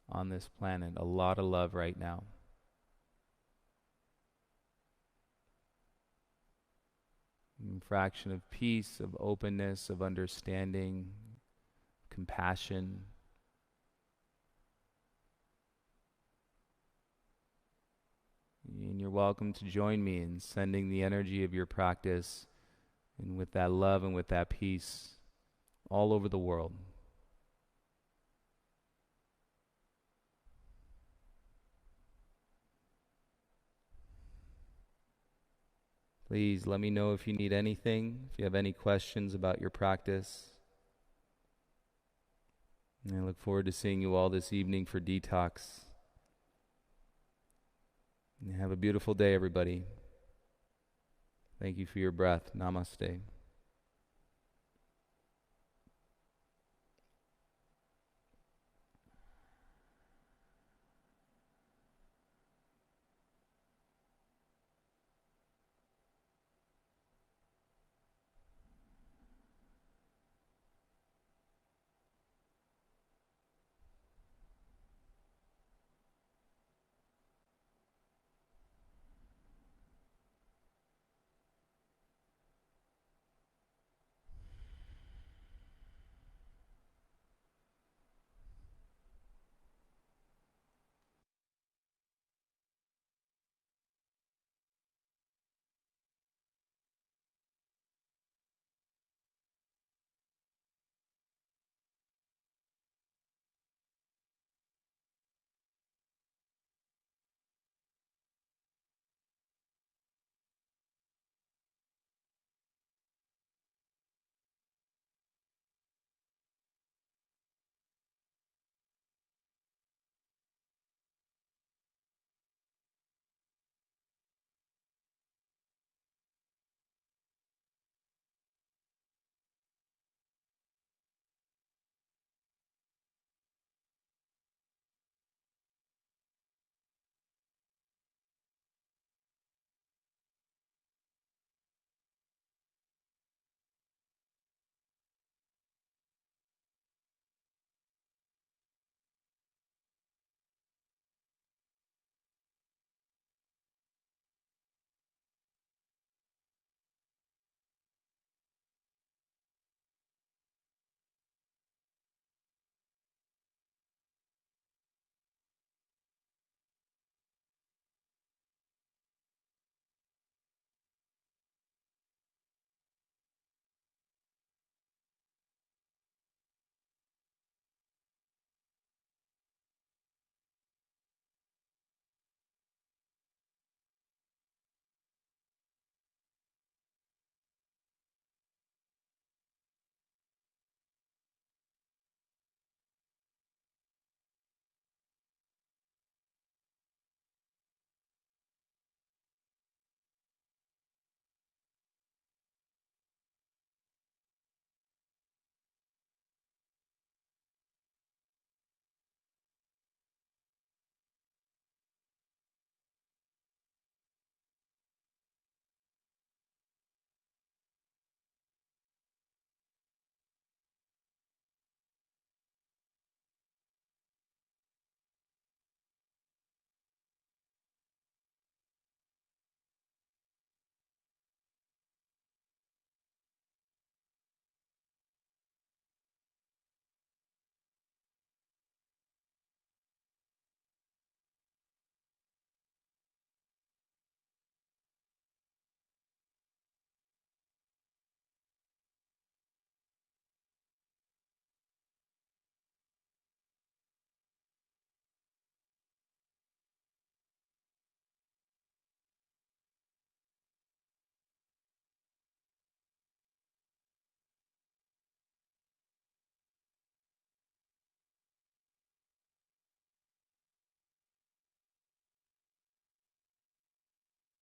on this planet a lot of love right now. A fraction of peace, of openness, of understanding, compassion. And you're welcome to join me in sending the energy of your practice, and with that love and with that peace, all over the world. Please let me know if you need anything, if you have any questions about your practice. And I look forward to seeing you all this evening for detox. And have a beautiful day, everybody. Thank you for your breath. Namaste.